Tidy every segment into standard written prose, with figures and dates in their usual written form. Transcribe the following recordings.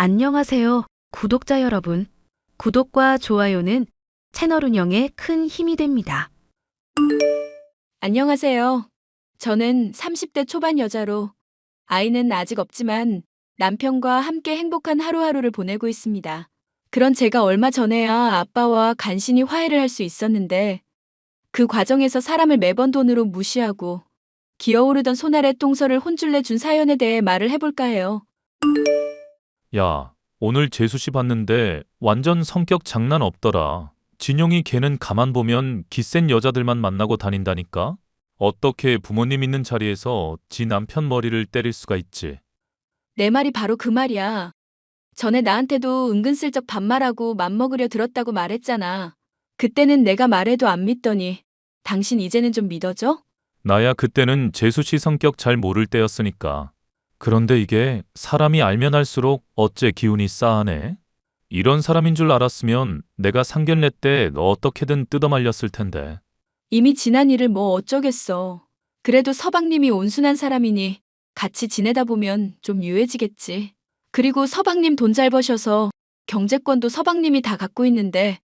안녕하세요, 구독자 여러분. 구독과 좋아요는 채널 운영에 큰 힘이 됩니다. 안녕하세요. 저는 30대 초반 여자로 아이는 아직 없지만 남편과 함께 행복한 하루하루를 보내고 있습니다. 그런 제가 얼마 전에야 아빠와 간신히 화해를 할 수 있었는데 그 과정에서 사람을 매번 돈으로 무시하고 기어오르던 손아래 똥설을 혼쭐 내준 사연에 대해 말을 해볼까 해요. 야, 오늘 재수 씨 봤는데 완전 성격 장난 없더라. 진용이 걔는 가만 보면 기센 여자들만 만나고 다닌다니까? 어떻게 부모님 있는 자리에서 지 남편 머리를 때릴 수가 있지? 내 말이 바로 그 말이야. 전에 나한테도 은근슬쩍 반말하고 맘먹으려 들었다고 말했잖아. 그때는 내가 말해도 안 믿더니 당신 이제는 좀 믿어져? 나야 그때는 재수 씨 성격 잘 모를 때였으니까. 그런데 이게 사람이 알면 알수록 어째 기운이 싸하네? 이런 사람인 줄 알았으면 내가 상견례 때 어떻게든 뜯어말렸을 텐데. 이미 지난 일을 뭐 어쩌겠어. 그래도 서방님이 온순한 사람이니 같이 지내다 보면 좀 유해지겠지. 그리고 서방님 돈 잘 버셔서 경제권도 서방님이 다 갖고 있는데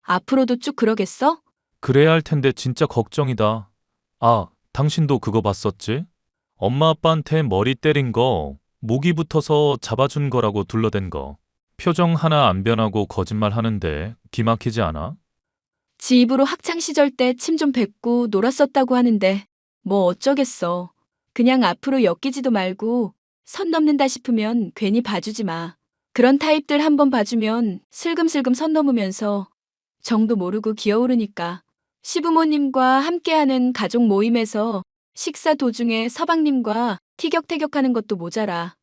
앞으로도 쭉 그러겠어? 그래야 할 텐데 진짜 걱정이다. 아, 당신도 그거 봤었지? 엄마 아빠한테 머리 때린 거, 목이 붙어서 잡아준 거라고 둘러댄 거. 표정 하나 안 변하고 거짓말 하는데 기막히지 않아? 지 입으로 학창 시절 때 침 좀 뱉고 놀았었다고 하는데 뭐 어쩌겠어. 그냥 앞으로 엮이지도 말고 선 넘는다 싶으면 괜히 봐주지 마. 그런 타입들 한번 봐주면 슬금슬금 선 넘으면서 정도 모르고 기어오르니까. 시부모님과 함께하는 가족 모임에서 식사 도중에 서방님과 티격태격하는 것도 모자라.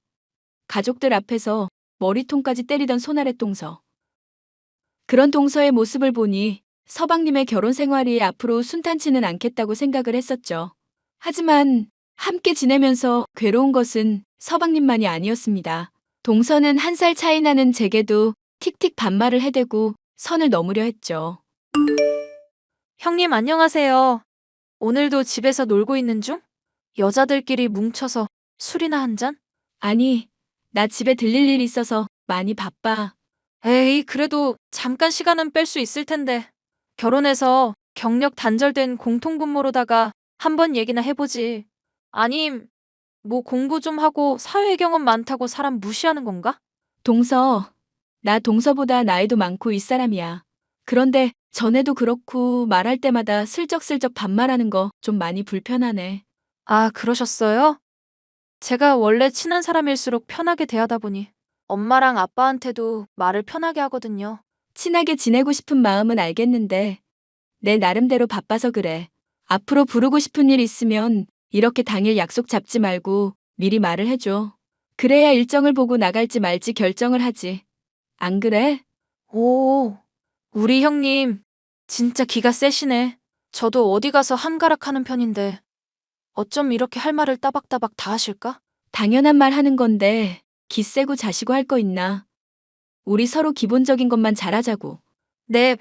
가족들 앞에서 머리통까지 때리던 손아래 동서. 그런 동서의 모습을 보니 서방님의 결혼 생활이 앞으로 순탄치는 않겠다고 생각을 했었죠. 하지만 함께 지내면서 괴로운 것은 서방님만이 아니었습니다. 동서는 1살 차이 나는 제게도 틱틱 반말을 해대고 선을 넘으려 했죠. 형님 안녕하세요. 오늘도 집에서 놀고 있는 중? 여자들끼리 뭉쳐서 술이나 한 잔? 아니, 나 집에 들릴 일 있어서 많이 바빠. 에이, 그래도 잠깐 시간은 뺄 수 있을 텐데. 결혼해서 경력 단절된 공통분모로다가 한번 얘기나 해보지. 아님, 뭐 공부 좀 하고 사회 경험 많다고 사람 무시하는 건가? 동서, 나 동서보다 나이도 많고 윗사람이야. 그런데 전에도 그렇고 말할 때마다 슬쩍슬쩍 반말하는 거 좀 많이 불편하네. 아, 그러셨어요? 제가 원래 친한 사람일수록 편하게 대하다 보니 엄마랑 아빠한테도 말을 편하게 하거든요. 친하게 지내고 싶은 마음은 알겠는데 내 나름대로 바빠서 그래. 앞으로 부르고 싶은 일 있으면 이렇게 당일 약속 잡지 말고 미리 말을 해줘. 그래야 일정을 보고 나갈지 말지 결정을 하지. 안 그래? 오, 우리 형님, 진짜 기가 세시네. 저도 어디 가서 한가락하는 편인데, 어쩜 이렇게 할 말을 따박따박 다 하실까? 당연한 말 하는 건데 기세고 자시고 할 거 있나? 우리 서로 기본적인 것만 잘하자고. 네,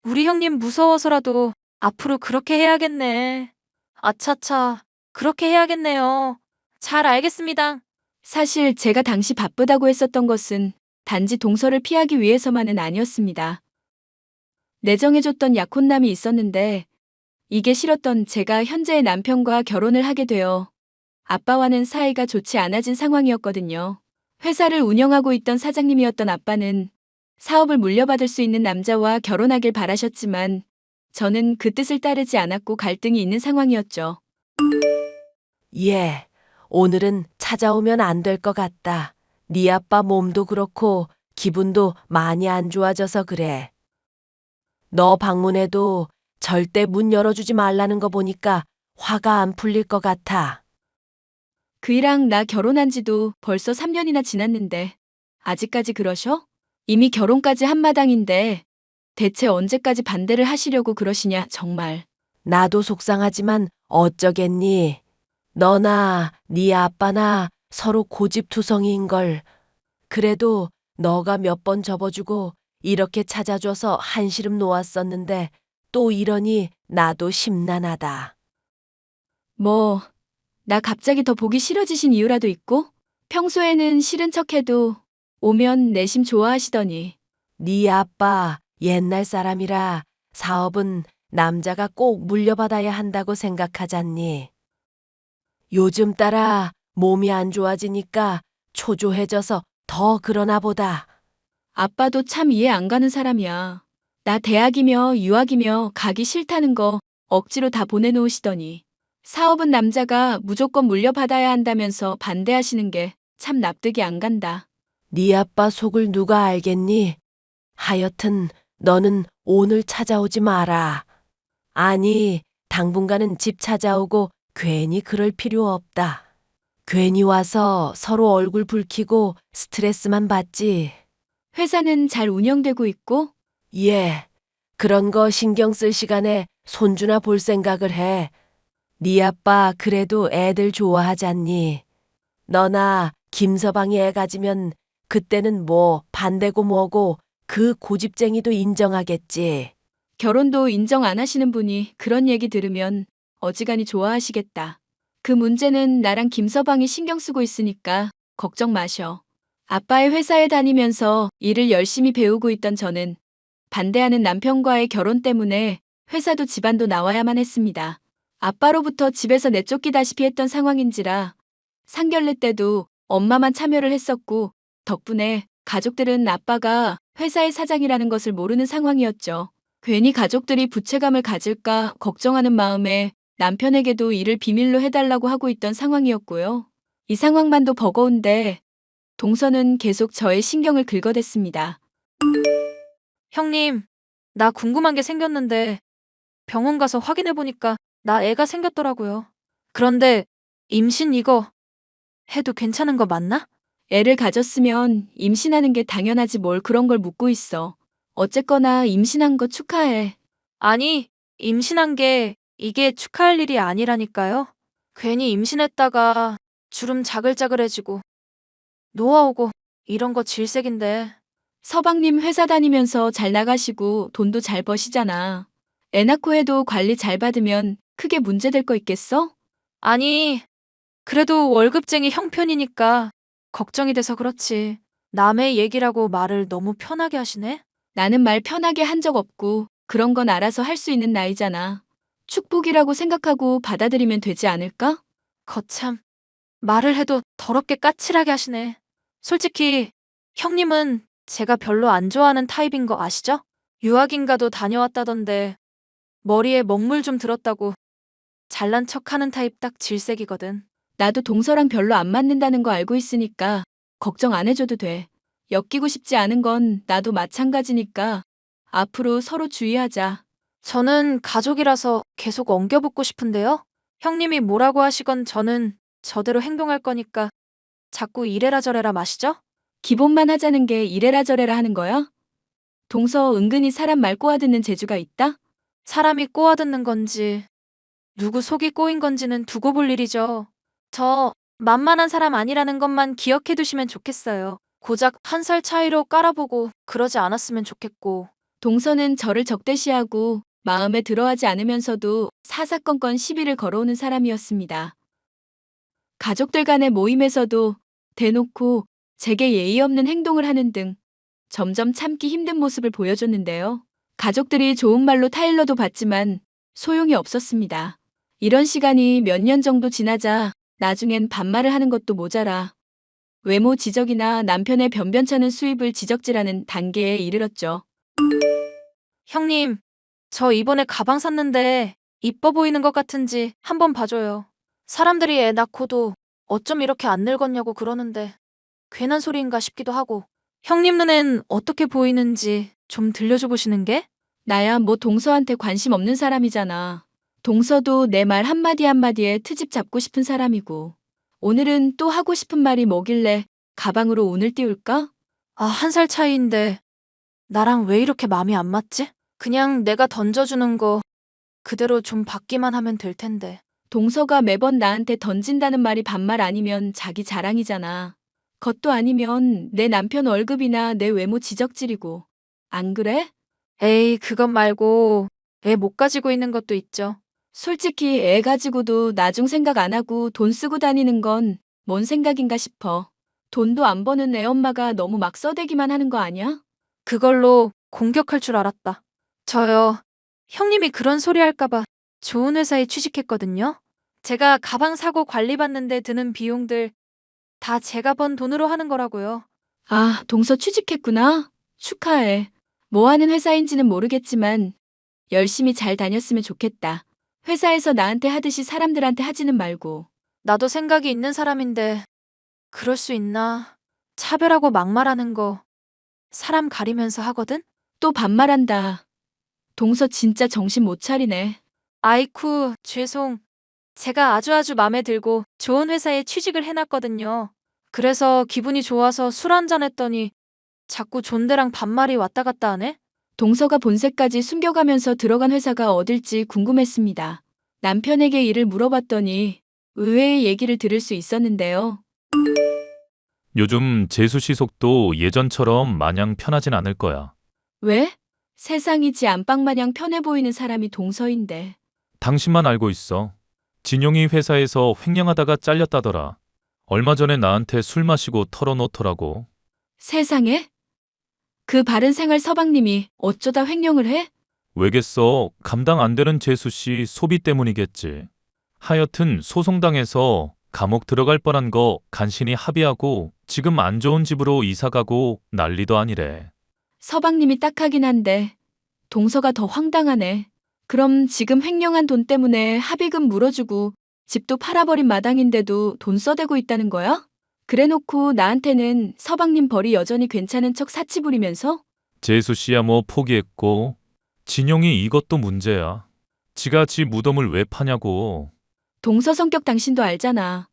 우리 형님 무서워서라도 앞으로 그렇게 해야겠네. 아차차, 그렇게 해야겠네요. 잘 알겠습니다. 사실 제가 당시 바쁘다고 했었던 것은 단지 동서를 피하기 위해서만은 아니었습니다. 내정해줬던 약혼남이 있었는데 이게 싫었던 제가 현재의 남편과 결혼을 하게 되어 아빠와는 사이가 좋지 않아진 상황이었거든요. 회사를 운영하고 있던 사장님이었던 아빠는 사업을 물려받을 수 있는 남자와 결혼하길 바라셨지만 저는 그 뜻을 따르지 않았고 갈등이 있는 상황이었죠. 예, 오늘은 찾아오면 안 될 것 같다. 네 아빠 몸도 그렇고 기분도 많이 안 좋아져서 그래. 너 방문해도 절대 문 열어주지 말라는 거 보니까 화가 안 풀릴 것 같아. 그이랑 나 결혼한 지도 벌써 3년이나 지났는데 아직까지 그러셔? 이미 결혼까지 한마당인데 대체 언제까지 반대를 하시려고 그러시냐 정말. 나도 속상하지만 어쩌겠니? 너나 네 아빠나 서로 고집투성이인걸. 그래도 너가 몇 번 접어주고 이렇게 찾아줘서 한시름 놓았었는데 또 이러니 나도 심란하다. 뭐, 나 갑자기 더 보기 싫어지신 이유라도 있고? 평소에는 싫은 척해도 오면 내심 좋아하시더니. 네 아빠 옛날 사람이라 사업은 남자가 꼭 물려받아야 한다고 생각하잖니. 요즘 따라 몸이 안 좋아지니까 초조해져서 더 그러나 보다. 아빠도 참 이해 안 가는 사람이야. 나 대학이며 유학이며 가기 싫다는 거 억지로 다 보내놓으시더니. 사업은 남자가 무조건 물려받아야 한다면서 반대하시는 게 참 납득이 안 간다. 네 아빠 속을 누가 알겠니? 하여튼 너는 오늘 찾아오지 마라. 아니, 당분간은 집 찾아오고 괜히 그럴 필요 없다. 괜히 와서 서로 얼굴 붉히고 스트레스만 받지. 회사는 잘 운영되고 있고 예, 그런 거 신경 쓸 시간에 손주나 볼 생각을 해. 네 아빠 그래도 애들 좋아하잖니. 너나 김서방이 애 가지면 그때는 뭐 반대고 뭐고 그 고집쟁이도 인정하겠지. 결혼도 인정 안 하시는 분이 그런 얘기 들으면 어지간히 좋아하시겠다. 그 문제는 나랑 김서방이 신경 쓰고 있으니까 걱정 마셔. 아빠의 회사에 다니면서 일을 열심히 배우고 있던 저는 반대하는 남편과의 결혼 때문에 회사도 집안도 나와야만 했습니다. 아빠로부터 집에서 내쫓기다시피 했던 상황인지라 상견례 때도 엄마만 참여를 했었고 덕분에 가족들은 아빠가 회사의 사장이라는 것을 모르는 상황이었죠. 괜히 가족들이 부채감을 가질까 걱정하는 마음에 남편에게도 일을 비밀로 해달라고 하고 있던 상황이었고요. 이 상황만도 버거운데 동서는 계속 저의 신경을 긁어댔습니다. 형님, 나 궁금한 게 생겼는데 병원 가서 확인해보니까 나 애가 생겼더라고요. 그런데 임신 이거 해도 괜찮은 거 맞나? 애를 가졌으면 임신하는 게 당연하지 뭘 그런 걸 묻고 있어. 어쨌거나 임신한 거 축하해. 아니, 임신한 게 이게 축하할 일이 아니라니까요. 괜히 임신했다가 주름 자글자글해지고 노화오고 이런 거 질색인데. 서방님 회사 다니면서 잘 나가시고 돈도 잘 버시잖아. 애 낳고 해도 관리 잘 받으면 크게 문제될 거 있겠어? 아니, 그래도 월급쟁이 형편이니까 걱정이 돼서 그렇지. 남의 얘기라고 말을 너무 편하게 하시네? 나는 말 편하게 한 적 없고 그런 건 알아서 할 수 있는 나이잖아. 축복이라고 생각하고 받아들이면 되지 않을까? 거참, 말을 해도 더럽게 까칠하게 하시네. 솔직히 형님은 제가 별로 안 좋아하는 타입인 거 아시죠? 유학인가도 다녀왔다던데 머리에 먹물 좀 들었다고 잘난 척하는 타입 딱 질색이거든. 나도 동서랑 별로 안 맞는다는 거 알고 있으니까 걱정 안 해줘도 돼. 엮이고 싶지 않은 건 나도 마찬가지니까 앞으로 서로 주의하자. 저는 가족이라서 계속 엉겨붙고 싶은데요. 형님이 뭐라고 하시건 저는 저대로 행동할 거니까 자꾸 이래라 저래라 마시죠? 기본만 하자는 게 이래라 저래라 하는 거야? 동서 은근히 사람 말 꼬아듣는 재주가 있다? 사람이 꼬아듣는 건지 누구 속이 꼬인 건지는 두고 볼 일이죠. 저 만만한 사람 아니라는 것만 기억해 두시면 좋겠어요. 고작 한 살 차이로 깔아보고 그러지 않았으면 좋겠고. 동서는 저를 적대시하고 마음에 들어하지 않으면서도 사사건건 시비를 걸어오는 사람이었습니다. 가족들 간의 모임에서도 대놓고 제게 예의 없는 행동을 하는 등 점점 참기 힘든 모습을 보여줬는데요. 가족들이 좋은 말로 타일러도 봤지만 소용이 없었습니다. 이런 시간이 몇 년 정도 지나자 나중엔 반말을 하는 것도 모자라 외모 지적이나 남편의 변변찮은 수입을 지적질하는 단계에 이르렀죠. 형님, 저 이번에 가방 샀는데 이뻐 보이는 것 같은지 한번 봐줘요. 사람들이 애 낳고도 어쩜 이렇게 안 늙었냐고 그러는데 괜한 소리인가 싶기도 하고. 형님 눈엔 어떻게 보이는지 좀 들려줘 보시는 게? 나야 뭐 동서한테 관심 없는 사람이잖아. 동서도 내 말 한마디 한마디에 트집 잡고 싶은 사람이고. 오늘은 또 하고 싶은 말이 뭐길래 가방으로 운을 띄울까? 아, 한 살 차이인데 나랑 왜 이렇게 마음이 안 맞지? 그냥 내가 던져주는 거 그대로 좀 받기만 하면 될 텐데. 동서가 매번 나한테 던진다는 말이 반말 아니면 자기 자랑이잖아. 그것도 아니면 내 남편 월급이나 내 외모 지적질이고. 안 그래? 에이, 그것 말고 애 못 가지고 있는 것도 있죠. 솔직히 애 가지고도 나중 생각 안 하고 돈 쓰고 다니는 건 뭔 생각인가 싶어. 돈도 안 버는 애 엄마가 너무 막 써대기만 하는 거 아니야? 그걸로 공격할 줄 알았다. 저요. 형님이 그런 소리 할까봐 좋은 회사에 취직했거든요. 제가 가방 사고 관리 받는데 드는 비용들 다 제가 번 돈으로 하는 거라고요. 아, 동서 취직했구나. 축하해. 뭐 하는 회사인지는 모르겠지만 열심히 잘 다녔으면 좋겠다. 회사에서 나한테 하듯이 사람들한테 하지는 말고. 나도 생각이 있는 사람인데 그럴 수 있나? 차별하고 막말하는 거 사람 가리면서 하거든? 또 반말한다. 동서 진짜 정신 못 차리네. 아이쿠, 죄송. 제가 아주 마음에 들고 좋은 회사에 취직을 해놨거든요. 그래서 기분이 좋아서 술 한잔 했더니 자꾸 존대랑 반말이 왔다 갔다 하네? 동서가 본색까지 숨겨가면서 들어간 회사가 어딜지 궁금했습니다. 남편에게 일을 물어봤더니 의외의 얘기를 들을 수 있었는데요. 요즘 재수 씨 속도 예전처럼 마냥 편하진 않을 거야. 왜? 세상이지 안방 마냥 편해 보이는 사람이 동서인데. 당신만 알고 있어. 진용이 회사에서 횡령하다가 잘렸다더라. 얼마 전에 나한테 술 마시고 털어놓더라고. 세상에? 그 바른 생활 서방님이 어쩌다 횡령을 해? 왜겠어? 감당 안 되는 재수 씨 소비 때문이겠지. 하여튼 소송당해서 감옥 들어갈 뻔한 거 간신히 합의하고 지금 안 좋은 집으로 이사 가고 난리도 아니래. 서방님이 딱하긴 한데 동서가 더 황당하네. 그럼 지금 횡령한 돈 때문에 합의금 물어주고 집도 팔아버린 마당인데도 돈 써대고 있다는 거야? 그래놓고 나한테는 서방님 벌이 여전히 괜찮은 척 사치 부리면서? 재수 씨야 뭐 포기했고 진용이 이것도 문제야. 지가 지 무덤을 왜 파냐고. 동서 성격 당신도 알잖아.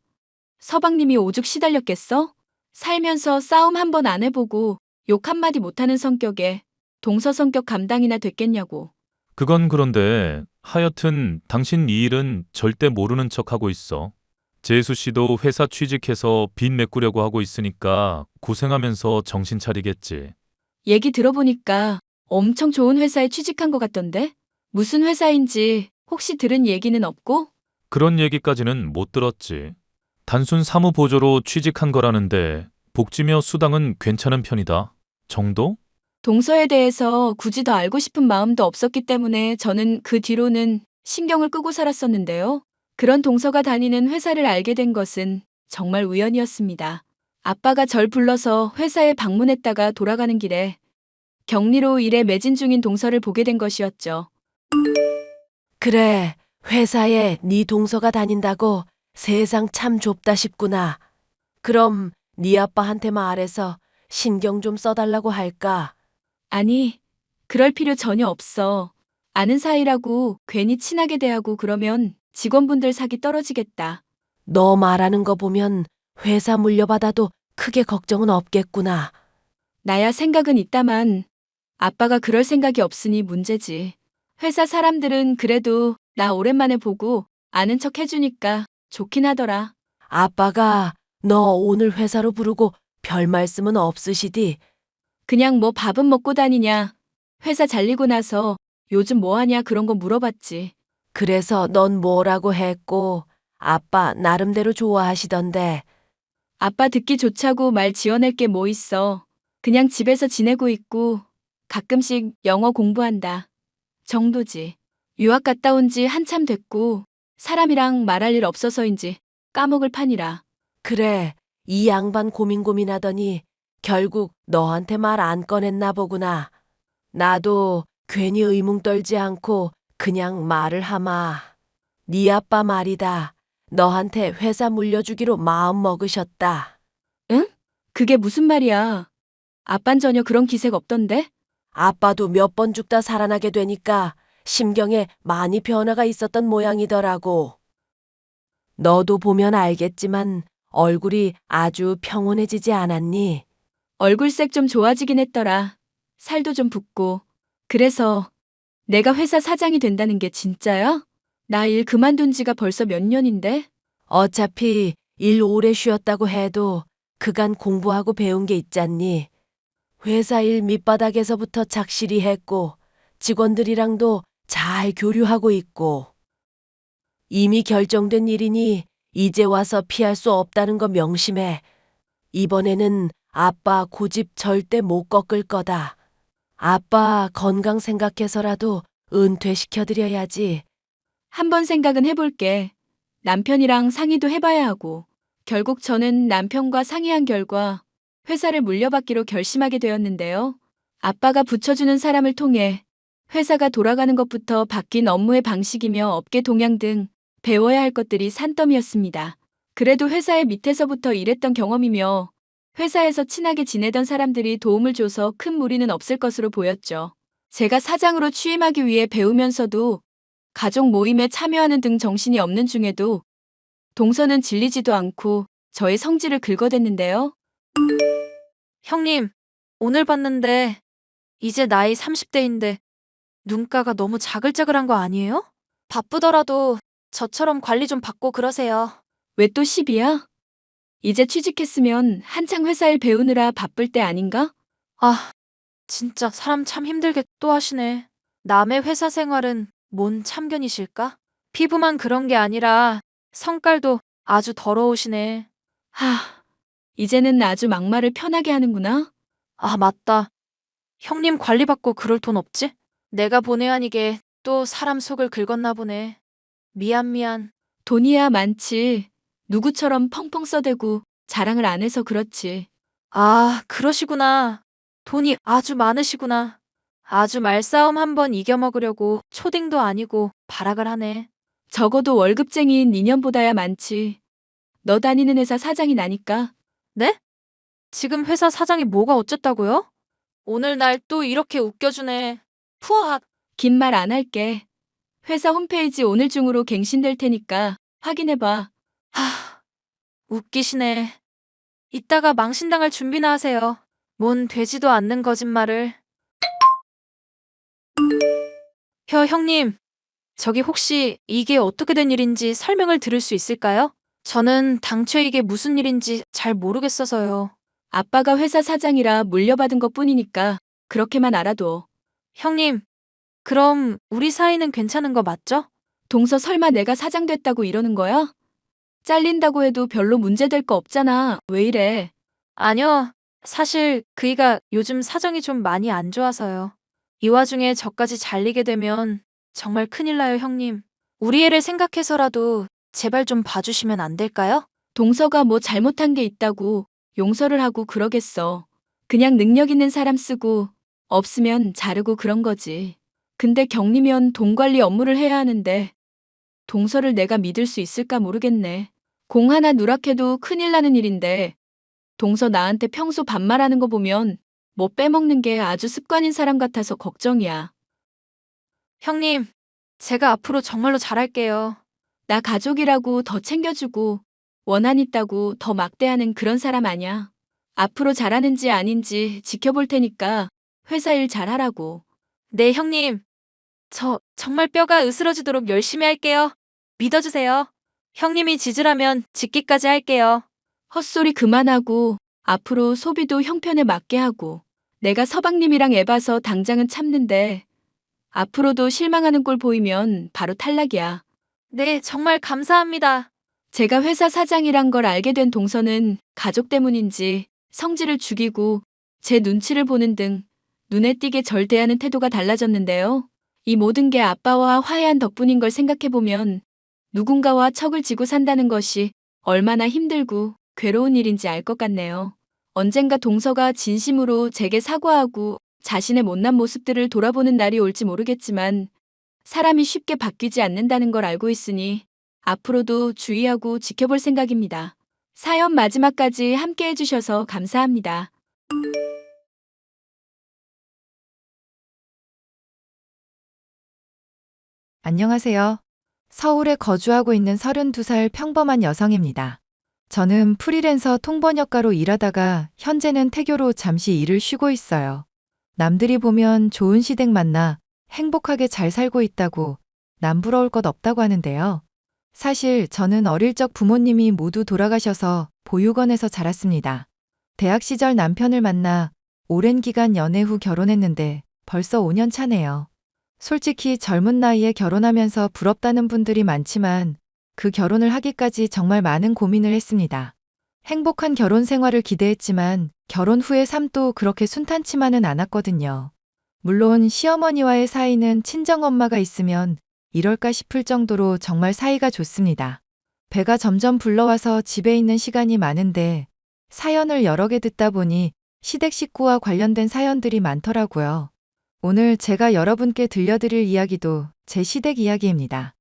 서방님이 오죽 시달렸겠어? 살면서 싸움 한 번 안 해보고 욕 한마디 못하는 성격에 동서 성격 감당이나 됐겠냐고. 그건 그런데 하여튼 당신 이 일은 절대 모르는 척하고 있어. 재수 씨도 회사 취직해서 빚 메꾸려고 하고 있으니까 고생하면서 정신 차리겠지. 얘기 들어보니까 엄청 좋은 회사에 취직한 것 같던데? 무슨 회사인지 혹시 들은 얘기는 없고? 그런 얘기까지는 못 들었지. 단순 사무보조로 취직한 거라는데 복지며 수당은 괜찮은 편이다. 정도? 동서에 대해서 굳이 더 알고 싶은 마음도 없었기 때문에 저는 그 뒤로는 신경을 끄고 살았었는데요. 그런 동서가 다니는 회사를 알게 된 것은 정말 우연이었습니다. 아빠가 절 불러서 회사에 방문했다가 돌아가는 길에 격리로 일에 매진 중인 동서를 보게 된 것이었죠. 그래, 회사에 네 동서가 다닌다고 세상 참 좁다 싶구나. 그럼 네 아빠한테 말해서 신경 좀 써달라고 할까? 아니, 그럴 필요 전혀 없어. 아는 사이라고 괜히 친하게 대하고 그러면 직원분들 사기 떨어지겠다. 너 말하는 거 보면 회사 물려받아도 크게 걱정은 없겠구나. 나야 생각은 있다만 아빠가 그럴 생각이 없으니 문제지. 회사 사람들은 그래도 나 오랜만에 보고 아는 척 해주니까 좋긴 하더라. 아빠가 너 오늘 회사로 부르고 별 말씀은 없으시디? 그냥 뭐 밥은 먹고 다니냐. 회사 잘리고 나서 요즘 뭐 하냐 그런 거 물어봤지. 그래서 넌 뭐라고 했고 아빠 나름대로 좋아하시던데. 아빠 듣기 좋자고 말 지어낼 게 뭐 있어. 그냥 집에서 지내고 있고 가끔씩 영어 공부한다. 정도지. 유학 갔다 온 지 한참 됐고 사람이랑 말할 일 없어서인지 까먹을 판이라. 그래, 이 양반 고민하더니 결국 너한테 말 안 꺼냈나 보구나. 나도 괜히 의문 떨지 않고 그냥 말을 하마. 네 아빠 말이다. 너한테 회사 물려주기로 마음 먹으셨다. 응? 그게 무슨 말이야. 아빤 전혀 그런 기색 없던데? 아빠도 몇 번 죽다 살아나게 되니까 심경에 많이 변화가 있었던 모양이더라고. 너도 보면 알겠지만 얼굴이 아주 평온해지지 않았니? 얼굴색 좀 좋아지긴 했더라. 살도 좀 붓고. 그래서 내가 회사 사장이 된다는 게 진짜야? 나 일 그만둔 지가 벌써 몇 년인데? 어차피 일 오래 쉬었다고 해도 그간 공부하고 배운 게 있잖니. 회사 일 밑바닥에서부터 착실히 했고 직원들이랑도 잘 교류하고 있고. 이미 결정된 일이니 이제 와서 피할 수 없다는 거 명심해. 이번에는 아빠 고집 절대 못 꺾을 거다. 아빠 건강 생각해서라도 은퇴시켜드려야지. 한번 생각은 해볼게. 남편이랑 상의도 해봐야 하고. 결국 저는 남편과 상의한 결과 회사를 물려받기로 결심하게 되었는데요. 아빠가 붙여주는 사람을 통해 회사가 돌아가는 것부터 바뀐 업무의 방식이며 업계 동향 등 배워야 할 것들이 산더미였습니다. 그래도 회사의 밑에서부터 일했던 경험이며 회사에서 친하게 지내던 사람들이 도움을 줘서 큰 무리는 없을 것으로 보였죠. 제가 사장으로 취임하기 위해 배우면서도 가족 모임에 참여하는 등 정신이 없는 중에도 동서는 질리지도 않고 저의 성질을 긁어댔는데요. 형님, 오늘 봤는데 이제 나이 30대인데 눈가가 너무 자글자글한 거 아니에요? 바쁘더라도 저처럼 관리 좀 받고 그러세요. 왜 또 시비야? 이제 취직했으면 한창 회사 일 배우느라 바쁠 때 아닌가? 아, 진짜 사람 참 힘들게 또 하시네. 남의 회사 생활은 뭔 참견이실까? 피부만 그런 게 아니라 성깔도 아주 더러우시네. 이제는 아주 막말을 편하게 하는구나. 아, 맞다. 형님 관리받고 그럴 돈 없지? 내가 본의 아니게 또 사람 속을 긁었나 보네. 미안. 돈이야 많지. 누구처럼 펑펑 써대고 자랑을 안 해서 그렇지. 아, 그러시구나. 돈이 아주 많으시구나. 아주 말싸움 한번 이겨먹으려고 초딩도 아니고 발악을 하네. 적어도 월급쟁이인 2년보다야 많지. 너 다니는 회사 사장이 나니까. 네? 지금 회사 사장이 뭐가 어쨌다고요? 오늘 날 또 이렇게 웃겨주네. 푸앗. 긴 말 안 할게. 회사 홈페이지 오늘 중으로 갱신될 테니까 확인해봐. 하, 웃기시네. 이따가 망신당할 준비나 하세요. 뭔 되지도 않는 거짓말을. 형님. 저기 혹시 이게 어떻게 된 일인지 설명을 들을 수 있을까요? 저는 당최 이게 무슨 일인지 잘 모르겠어서요. 아빠가 회사 사장이라 물려받은 것 뿐이니까 그렇게만 알아둬. 형님, 그럼 우리 사이는 괜찮은 거 맞죠? 동서 설마 내가 사장 됐다고 이러는 거야? 잘린다고 해도 별로 문제될 거 없잖아. 왜 이래? 아니요. 사실 그이가 요즘 사정이 좀 많이 안 좋아서요. 이 와중에 저까지 잘리게 되면 정말 큰일 나요, 형님. 우리 애를 생각해서라도 제발 좀 봐주시면 안 될까요? 동서가 뭐 잘못한 게 있다고 용서를 하고 그러겠어. 그냥 능력 있는 사람 쓰고 없으면 자르고 그런 거지. 근데 격리면 돈 관리 업무를 해야 하는데 동서를 내가 믿을 수 있을까 모르겠네. 공 하나 누락해도 큰일 나는 일인데 동서 나한테 평소 반말하는 거 보면 뭐 빼먹는 게 아주 습관인 사람 같아서 걱정이야. 형님, 제가 앞으로 정말로 잘할게요. 나 가족이라고 더 챙겨주고 원한 있다고 더 막대하는 그런 사람 아냐. 앞으로 잘하는지 아닌지 지켜볼 테니까 회사 일 잘하라고. 네, 형님. 저 정말 뼈가 으스러지도록 열심히 할게요. 믿어주세요. 형님이 지지라면 짓기까지 할게요. 헛소리 그만하고 앞으로 소비도 형편에 맞게 하고. 내가 서방님이랑 애봐서 당장은 참는데 앞으로도 실망하는 꼴 보이면 바로 탈락이야. 네, 정말 감사합니다. 제가 회사 사장이란 걸 알게 된 동서는 가족 때문인지 성질을 죽이고 제 눈치를 보는 등 눈에 띄게 절 대하는 태도가 달라졌는데요. 이 모든 게 아빠와 화해한 덕분인 걸 생각해보면 누군가와 척을 지고 산다는 것이 얼마나 힘들고 괴로운 일인지 알 것 같네요. 언젠가 동서가 진심으로 제게 사과하고 자신의 못난 모습들을 돌아보는 날이 올지 모르겠지만 사람이 쉽게 바뀌지 않는다는 걸 알고 있으니 앞으로도 주의하고 지켜볼 생각입니다. 사연 마지막까지 함께 해주셔서 감사합니다. 안녕하세요. 서울에 거주하고 있는 32살 평범한 여성입니다. 저는 프리랜서 통번역가로 일하다가 현재는 태교로 잠시 일을 쉬고 있어요. 남들이 보면 좋은 시댁 만나 행복하게 잘 살고 있다고 남 부러울 것 없다고 하는데요. 사실 저는 어릴 적 부모님이 모두 돌아가셔서 보육원에서 자랐습니다. 대학 시절 남편을 만나 오랜 기간 연애 후 결혼했는데 벌써 5년 차네요. 솔직히 젊은 나이에 결혼하면서 부럽다는 분들이 많지만 그 결혼을 하기까지 정말 많은 고민을 했습니다. 행복한 결혼 생활을 기대했지만 결혼 후의 삶도 그렇게 순탄치만은 않았거든요. 물론 시어머니와의 사이는 친정엄마가 있으면 이럴까 싶을 정도로 정말 사이가 좋습니다. 배가 점점 불러와서 집에 있는 시간이 많은데 사연을 여러 개 듣다 보니 시댁 식구와 관련된 사연들이 많더라고요. 오늘 제가 여러분께 들려드릴 이야기도 제 시댁 이야기입니다.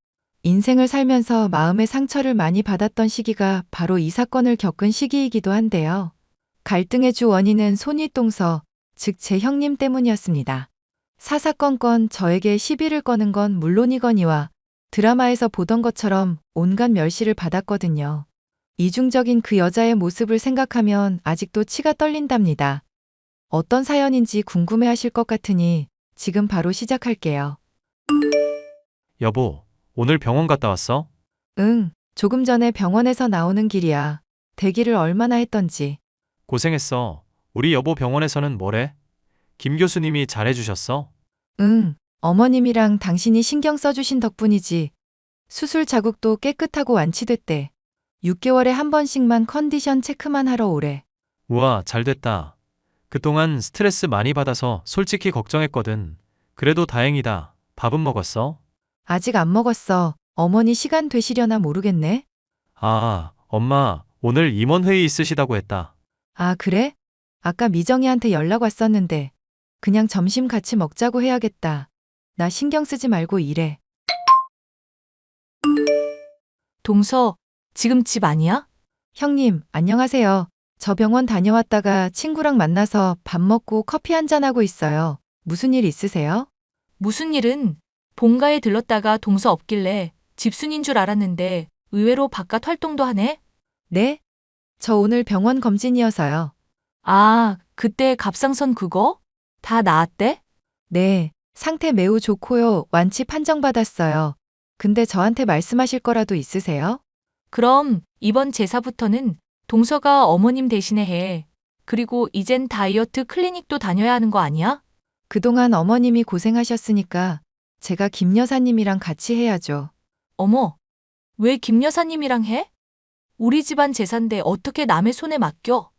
인생을 살면서 마음의 상처를 많이 받았던 시기가 바로 이 사건을 겪은 시기이기도 한데요. 갈등의 주 원인은 손윗동서, 즉 제 형님 때문이었습니다. 사사건건 저에게 시비를 거는 건 물론이거니와 드라마에서 보던 것처럼 온갖 멸시를 받았거든요. 이중적인 그 여자의 모습을 생각하면 아직도 치가 떨린답니다. 어떤 사연인지 궁금해하실 것 같으니 지금 바로 시작할게요. 여보, 오늘 병원 갔다 왔어? 응, 조금 전에 병원에서 나오는 길이야. 대기를 얼마나 했던지. 고생했어. 우리 여보 병원에서는 뭐래? 김 교수님이 잘해주셨어? 응, 어머님이랑 당신이 신경 써주신 덕분이지. 수술 자국도 깨끗하고 완치됐대. 6개월에 한 번씩만 컨디션 체크만 하러 오래. 우와, 잘됐다. 그동안 스트레스 많이 받아서 솔직히 걱정했거든. 그래도 다행이다. 밥은 먹었어? 아직 안 먹었어. 어머니 시간 되시려나 모르겠네. 아, 엄마, 오늘 임원회의 있으시다고 했다. 아, 그래? 아까 미정이한테 연락 왔었는데 그냥 점심 같이 먹자고 해야겠다. 나 신경 쓰지 말고 일해. 동서, 지금 집 아니야? 형님, 안녕하세요. 저 병원 다녀왔다가 친구랑 만나서 밥 먹고 커피 한잔하고 있어요. 무슨 일 있으세요? 무슨 일은 본가에 들렀다가 동서 없길래 집순인 줄 알았는데 의외로 바깥 활동도 하네? 네? 저 오늘 병원 검진이어서요. 아, 그때 갑상선 그거? 다 나았대? 네, 상태 매우 좋고요. 완치 판정받았어요. 근데 저한테 말씀하실 거라도 있으세요? 그럼 이번 제사부터는 동서가 어머님 대신에 해. 그리고 이젠 다이어트 클리닉도 다녀야 하는 거 아니야? 그동안 어머님이 고생하셨으니까 제가 김 여사님이랑 같이 해야죠. 어머, 왜 김 여사님이랑 해? 우리 집안 제사인데 어떻게 남의 손에 맡겨?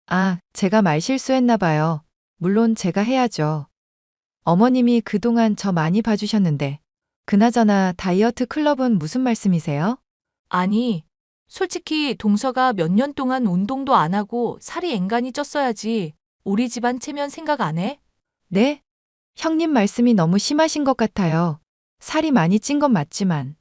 아, 제가 말실수했나 봐요. 물론 제가 해야죠. 어머님이 그동안 저 많이 봐주셨는데. 그나저나 다이어트 클럽은 무슨 말씀이세요? 아니, 솔직히 동서가 몇 년 동안 운동도 안 하고 살이 앵간히 쪘어야지 우리 집안 체면 생각 안 해? 네? 형님 말씀이 너무 심하신 것 같아요. 살이 많이 찐 건 맞지만.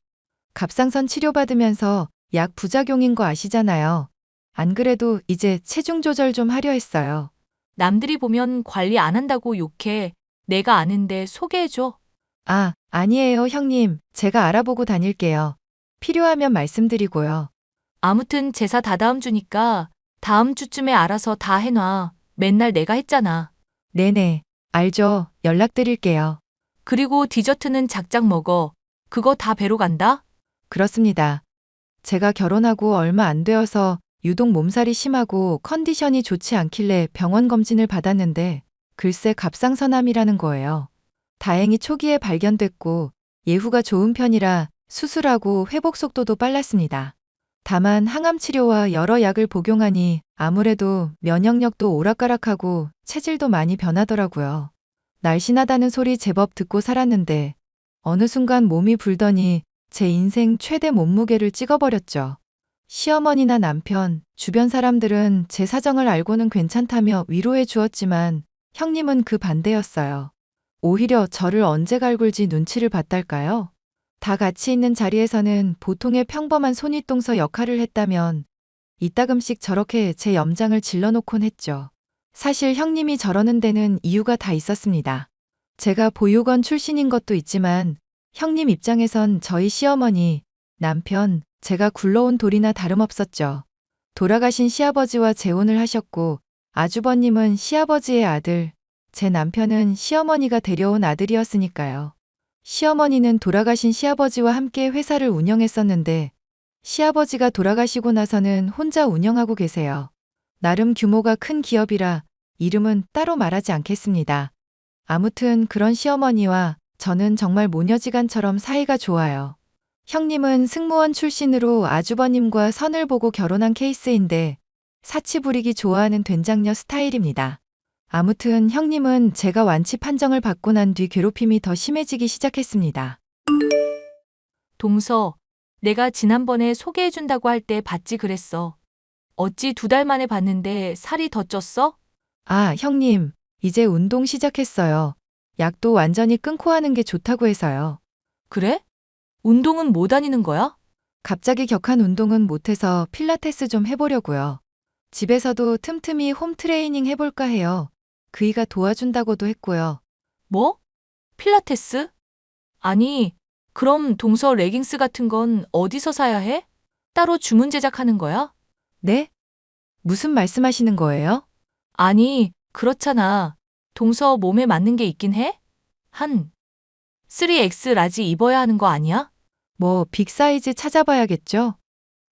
갑상선 치료받으면서 약 부작용인 거 아시잖아요. 안 그래도 이제 체중 조절 좀 하려 했어요. 남들이 보면 관리 안 한다고 욕해. 내가 아는데 소개해줘. 아, 아니에요, 형님. 제가 알아보고 다닐게요. 필요하면 말씀드리고요. 아무튼 제사 다다음 주니까 다음 주쯤에 알아서 다 해놔. 맨날 내가 했잖아. 네네. 알죠. 연락드릴게요. 그리고 디저트는 작작 먹어. 그거 다 배로 간다? 그렇습니다. 제가 결혼하고 얼마 안 되어서 유독 몸살이 심하고 컨디션이 좋지 않길래 병원 검진을 받았는데 글쎄 갑상선암이라는 거예요. 다행히 초기에 발견됐고 예후가 좋은 편이라 수술하고 회복 속도도 빨랐습니다. 다만 항암 치료와 여러 약을 복용하니 아무래도 면역력도 오락가락하고 체질도 많이 변하더라고요. 날씬하다는 소리 제법 듣고 살았는데 어느 순간 몸이 불더니 제 인생 최대 몸무게를 찍어버렸죠. 시어머니나 남편, 주변 사람들은 제 사정을 알고는 괜찮다며 위로해 주었지만 형님은 그 반대였어요. 오히려 저를 언제 갈굴지 눈치를 봤달까요? 다 같이 있는 자리에서는 보통의 평범한 손윗동서 역할을 했다면 이따금씩 저렇게 제 염장을 질러놓곤 했죠. 사실 형님이 저러는 데는 이유가 다 있었습니다. 제가 보육원 출신인 것도 있지만 형님 입장에선 저희 시어머니, 남편, 제가 굴러온 돌이나 다름없었죠. 돌아가신 시아버지와 재혼을 하셨고 아주버님은 시아버지의 아들, 제 남편은 시어머니가 데려온 아들이었으니까요. 시어머니는 돌아가신 시아버지와 함께 회사를 운영했었는데 시아버지가 돌아가시고 나서는 혼자 운영하고 계세요. 나름 규모가 큰 기업이라 이름은 따로 말하지 않겠습니다. 아무튼 그런 시어머니와 저는 정말 모녀지간처럼 사이가 좋아요. 형님은 승무원 출신으로 아주버님과 선을 보고 결혼한 케이스인데 사치 부리기 좋아하는 된장녀 스타일입니다. 아무튼 형님은 제가 완치 판정을 받고 난 뒤 괴롭힘이 더 심해지기 시작했습니다. 동서, 내가 지난번에 소개해준다고 할 때 봤지 그랬어. 어찌 2달 만에 봤는데 살이 더 쪘어? 아, 형님, 이제 운동 시작했어요. 약도 완전히 끊고 하는 게 좋다고 해서요. 그래? 운동은 뭐 다니는 거야? 갑자기 격한 운동은 못해서 필라테스 좀 해보려고요. 집에서도 틈틈이 홈 트레이닝 해볼까 해요. 그이가 도와준다고도 했고요. 뭐? 필라테스? 아니, 그럼 동서 레깅스 같은 건 어디서 사야 해? 따로 주문 제작하는 거야? 네? 무슨 말씀하시는 거예요? 아니, 그렇잖아. 동서 몸에 맞는 게 있긴 해? 한 3X 라지 입어야 하는 거 아니야? 뭐 빅 사이즈 찾아봐야겠죠?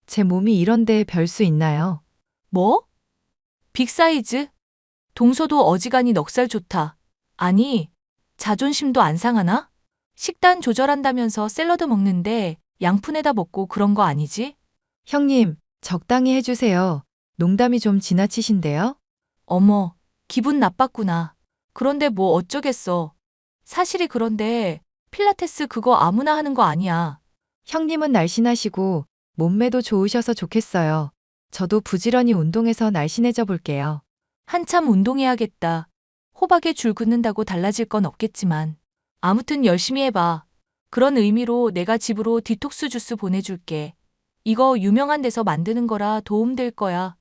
제 몸이 이런데 별 수 있나요? 뭐? 빅 사이즈? 동서도 어지간히 넉살 좋다. 아니, 자존심도 안 상하나? 식단 조절한다면서 샐러드 먹는데 양푼에다 먹고 그런 거 아니지? 형님, 적당히 해주세요. 농담이 좀 지나치신데요? 어머, 기분 나빴구나. 그런데 뭐 어쩌겠어. 사실이 그런데 필라테스 그거 아무나 하는 거 아니야. 형님은 날씬하시고 몸매도 좋으셔서 좋겠어요. 저도 부지런히 운동해서 날씬해져 볼게요. 한참 운동해야겠다. 호박에 줄 긋는다고 달라질 건 없겠지만. 아무튼 열심히 해봐. 그런 의미로 내가 집으로 디톡스 주스 보내줄게. 이거 유명한 데서 만드는 거라 도움될 거야.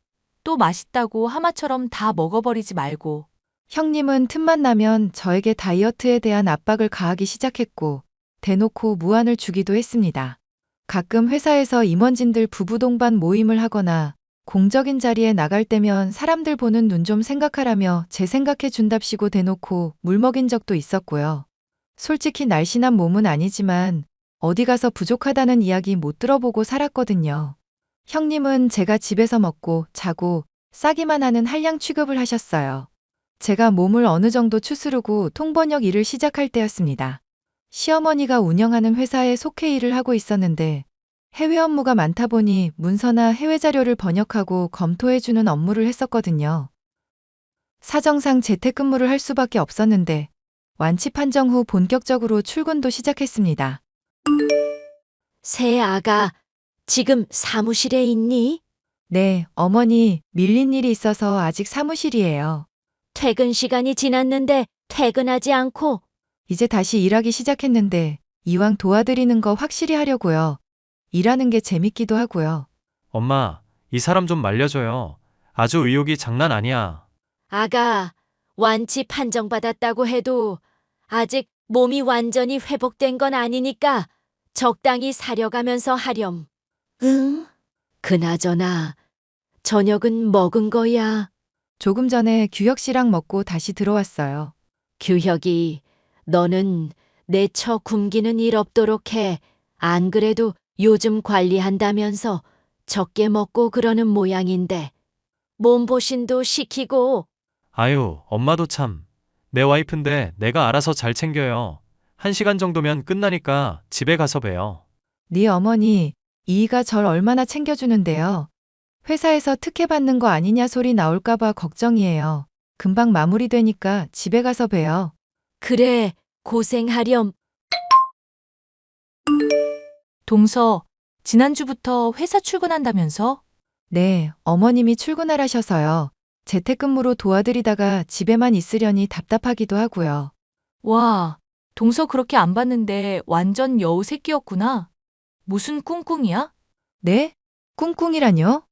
또 맛있다고 하마처럼 다 먹어버리지 말고. 형님은 틈만 나면 저에게 다이어트에 대한 압박을 가하기 시작했고, 대놓고 무안을 주기도 했습니다. 가끔 회사에서 임원진들 부부 동반 모임을 하거나 공적인 자리에 나갈 때면 사람들 보는 눈 좀 생각하라며 제 생각해 준답시고 대놓고 물 먹인 적도 있었고요. 솔직히 날씬한 몸은 아니지만 어디 가서 부족하다는 이야기 못 들어보고 살았거든요. 형님은 제가 집에서 먹고 자고 싸기만 하는 한량 취급을 하셨어요. 제가 몸을 어느 정도 추스르고 통번역 일을 시작할 때였습니다. 시어머니가 운영하는 회사에 속해 일을 하고 있었는데 해외 업무가 많다 보니 문서나 해외 자료를 번역하고 검토해주는 업무를 했었거든요. 사정상 재택근무를 할 수밖에 없었는데 완치 판정 후 본격적으로 출근도 시작했습니다. 새 아가, 지금 사무실에 있니? 네, 어머니, 밀린 일이 있어서 아직 사무실이에요. 퇴근 시간이 지났는데 퇴근하지 않고 이제 다시 일하기 시작했는데 이왕 도와드리는 거 확실히 하려고요. 일하는 게 재밌기도 하고요. 엄마, 이 사람 좀 말려줘요. 아주 의욕이 장난 아니야. 아가, 완치 판정받았다고 해도 아직 몸이 완전히 회복된 건 아니니까 적당히 사려가면서 하렴. 응? 그나저나 저녁은 먹은 거야? 조금 전에 규혁 씨랑 먹고 다시 들어왔어요. 규혁이, 너는 내 처 굶기는 일 없도록 해. 안 그래도 요즘 관리한다면서 적게 먹고 그러는 모양인데. 몸보신도 시키고. 아유, 엄마도 참. 내 와이프인데 내가 알아서 잘 챙겨요. 1시간 정도면 끝나니까 집에 가서 봬요. 네 어머니, 이이가 절 얼마나 챙겨주는데요. 회사에서 특혜 받는 거 아니냐 소리 나올까봐 걱정이에요. 금방 마무리되니까 집에 가서 봬요. 그래, 고생하렴. 동서, 지난주부터 회사 출근한다면서? 네, 어머님이 출근하라셔서요. 재택근무로 도와드리다가 집에만 있으려니 답답하기도 하고요. 와, 동서 그렇게 안 봤는데 완전 여우 새끼였구나. 무슨 꿍꿍이야? 네? 꿍꿍이라뇨?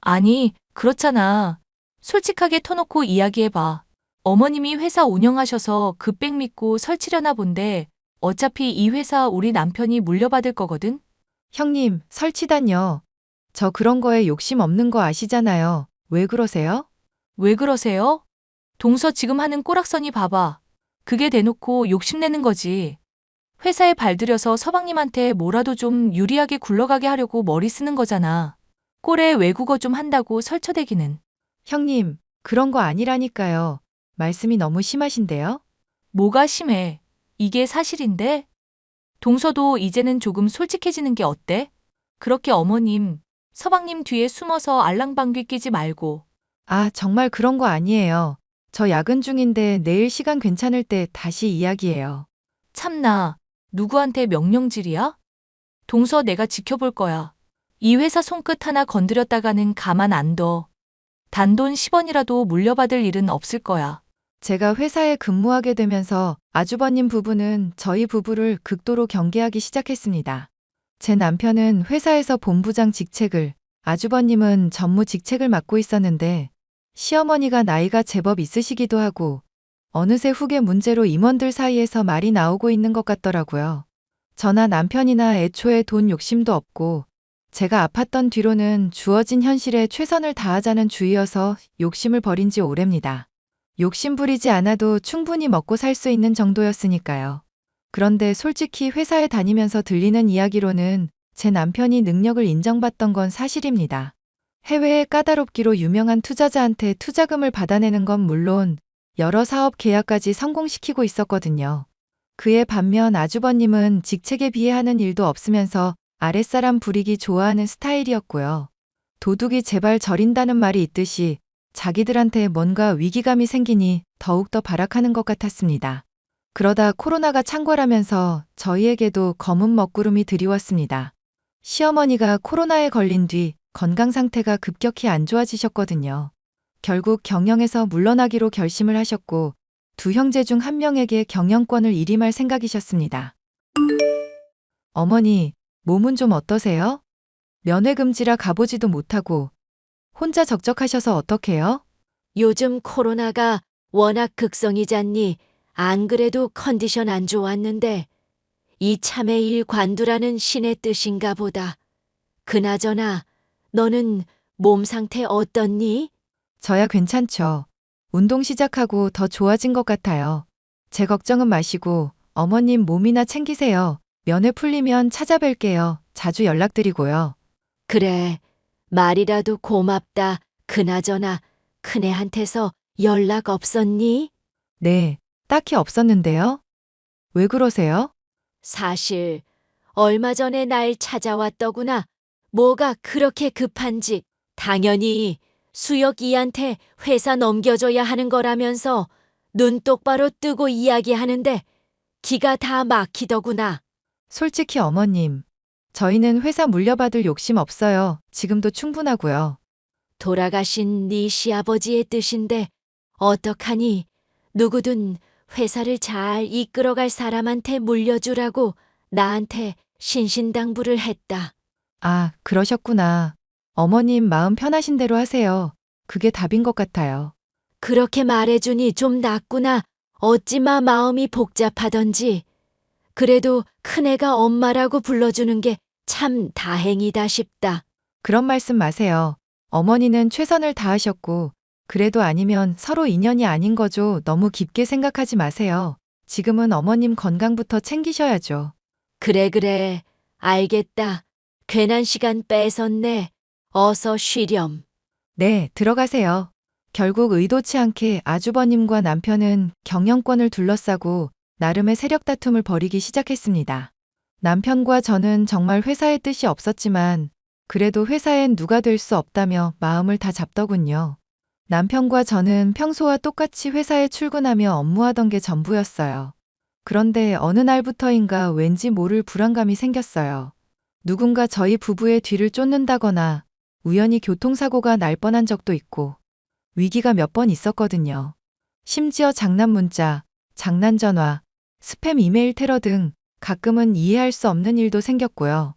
아니, 그렇잖아. 솔직하게 터놓고 이야기해봐. 어머님이 회사 운영하셔서 급백 믿고 설치려나 본데 어차피 이 회사 우리 남편이 물려받을 거거든? 형님, 설치단요. 저 그런 거에 욕심 없는 거 아시잖아요. 왜 그러세요? 왜 그러세요? 동서 지금 하는 꼬락서니 봐봐. 그게 대놓고 욕심내는 거지. 회사에 발들여서 서방님한테 뭐라도 좀 유리하게 굴러가게 하려고 머리 쓰는 거잖아. 꼴에 외국어 좀 한다고 설쳐대기는. 형님, 그런 거 아니라니까요. 말씀이 너무 심하신데요? 뭐가 심해. 이게 사실인데? 동서도 이제는 조금 솔직해지는 게 어때? 그렇게 어머님, 서방님 뒤에 숨어서 알랑방귀 끼지 말고. 아, 정말 그런 거 아니에요. 저 야근 중인데 내일 시간 괜찮을 때 다시 이야기해요. 참나, 누구한테 명령질이야? 동서 내가 지켜볼 거야. 이 회사 손끝 하나 건드렸다가는 가만 안 둬. 단돈 10원이라도 물려받을 일은 없을 거야. 제가 회사에 근무하게 되면서 아주버님 부부는 저희 부부를 극도로 경계하기 시작했습니다. 제 남편은 회사에서 본부장 직책을, 아주버님은 전무 직책을 맡고 있었는데 시어머니가 나이가 제법 있으시기도 하고 어느새 후계 문제로 임원들 사이에서 말이 나오고 있는 것 같더라고요. 저나 남편이나 애초에 돈 욕심도 없고 제가 아팠던 뒤로는 주어진 현실에 최선을 다하자는 주의여서 욕심을 버린 지 오래입니다. 욕심 부리지 않아도 충분히 먹고 살 수 있는 정도였으니까요. 그런데 솔직히 회사에 다니면서 들리는 이야기로는 제 남편이 능력을 인정받던 건 사실입니다. 해외에 까다롭기로 유명한 투자자한테 투자금을 받아내는 건 물론 여러 사업 계약까지 성공시키고 있었거든요. 그에 반면 아주버님은 직책에 비해 하는 일도 없으면서 아랫사람 부리기 좋아하는 스타일이었고요. 도둑이 제발 저린다는 말이 있듯이 자기들한테 뭔가 위기감이 생기니 더욱더 발악하는 것 같았습니다. 그러다 코로나가 창궐하면서 저희에게도 검은 먹구름이 드리웠습니다. 시어머니가 코로나에 걸린 뒤 건강 상태가 급격히 안 좋아지셨거든요. 결국 경영에서 물러나기로 결심을 하셨고 두 형제 중 한 명에게 경영권을 일임할 생각이셨습니다. 어머니, 몸은 좀 어떠세요? 면회금지라 가보지도 못하고 혼자 적적하셔서 어떡해요? 요즘 코로나가 워낙 극성이잖니. 안 그래도 컨디션 안 좋았는데 이참에 일 관두라는 신의 뜻인가 보다. 그나저나 너는 몸 상태 어떻니? 저야 괜찮죠. 운동 시작하고 더 좋아진 것 같아요. 제 걱정은 마시고 어머님 몸이나 챙기세요. 면회 풀리면 찾아뵐게요. 자주 연락드리고요. 그래, 말이라도 고맙다. 그나저나 큰애한테서 연락 없었니? 네, 딱히 없었는데요. 왜 그러세요? 사실 얼마 전에 날 찾아왔더구나. 뭐가 그렇게 급한지. 당연히 수혁이한테 회사 넘겨줘야 하는 거라면서 눈 똑바로 뜨고 이야기하는데 기가 다 막히더구나. 솔직히 어머님, 저희는 회사 물려받을 욕심 없어요. 지금도 충분하고요. 돌아가신 네 시아버지의 뜻인데 어떡하니? 누구든 회사를 잘 이끌어갈 사람한테 물려주라고 나한테 신신당부를 했다. 아, 그러셨구나. 어머님 마음 편하신 대로 하세요. 그게 답인 것 같아요. 그렇게 말해주니 좀 낫구나. 어찌마 마음이 복잡하던지. 그래도 큰애가 엄마라고 불러주는 게 참 다행이다 싶다. 그런 말씀 마세요. 어머니는 최선을 다하셨고, 그래도 아니면 서로 인연이 아닌 거죠. 너무 깊게 생각하지 마세요. 지금은 어머님 건강부터 챙기셔야죠. 그래, 알겠다. 괜한 시간 뺏었네. 어서 쉬렴. 네, 들어가세요. 결국 의도치 않게 아주버님과 남편은 경영권을 둘러싸고 나름의 세력 다툼을 벌이기 시작했습니다. 남편과 저는 정말 회사의 뜻이 없었지만 그래도 회사엔 누가 될 수 없다며 마음을 다 잡더군요. 남편과 저는 평소와 똑같이 회사에 출근하며 업무하던 게 전부였어요. 그런데 어느 날부터인가 왠지 모를 불안감이 생겼어요. 누군가 저희 부부의 뒤를 쫓는다거나 우연히 교통사고가 날 뻔한 적도 있고 위기가 몇 번 있었거든요. 심지어 장난 문자, 장난 전화, 스팸 이메일 테러 등 가끔은 이해할 수 없는 일도 생겼고요.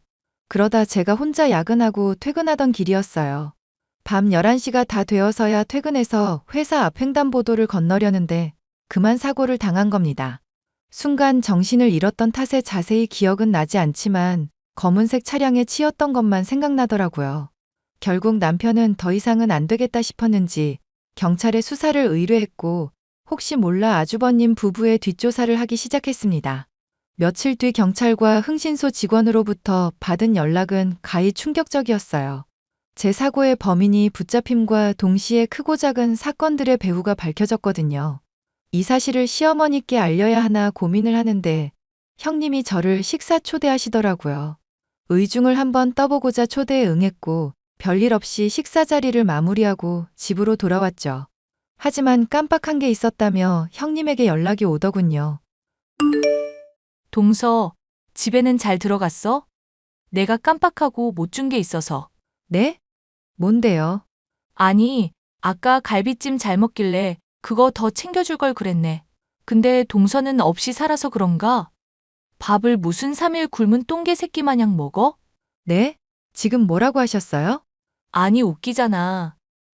그러다 제가 혼자 야근하고 퇴근하던 길이었어요. 밤 11시가 다 되어서야 퇴근해서 회사 앞 횡단보도를 건너려는데 그만 사고를 당한 겁니다. 순간 정신을 잃었던 탓에 자세히 기억은 나지 않지만 검은색 차량에 치였던 것만 생각나더라고요. 결국 남편은 더 이상은 안 되겠다 싶었는지 경찰에 수사를 의뢰했고 혹시 몰라 아주버님 부부의 뒷조사를 하기 시작했습니다. 며칠 뒤 경찰과 흥신소 직원으로부터 받은 연락은 가히 충격적이었어요. 제 사고의 범인이 붙잡힘과 동시에 크고 작은 사건들의 배후가 밝혀졌거든요. 이 사실을 시어머니께 알려야 하나 고민을 하는데 형님이 저를 식사 초대하시더라고요. 의중을 한번 떠보고자 초대에 응했고 별일 없이 식사 자리를 마무리하고 집으로 돌아왔죠. 하지만 깜빡한 게 있었다며 형님에게 연락이 오더군요. 동서, 집에는 잘 들어갔어? 내가 깜빡하고 못 준 게 있어서. 네? 뭔데요? 아니, 아까 갈비찜 잘 먹길래 그거 더 챙겨줄 걸 그랬네. 근데 동서는 없이 살아서 그런가? 밥을 무슨 3일 굶은 똥개 새끼 마냥 먹어? 네? 지금 뭐라고 하셨어요? 아니, 웃기잖아.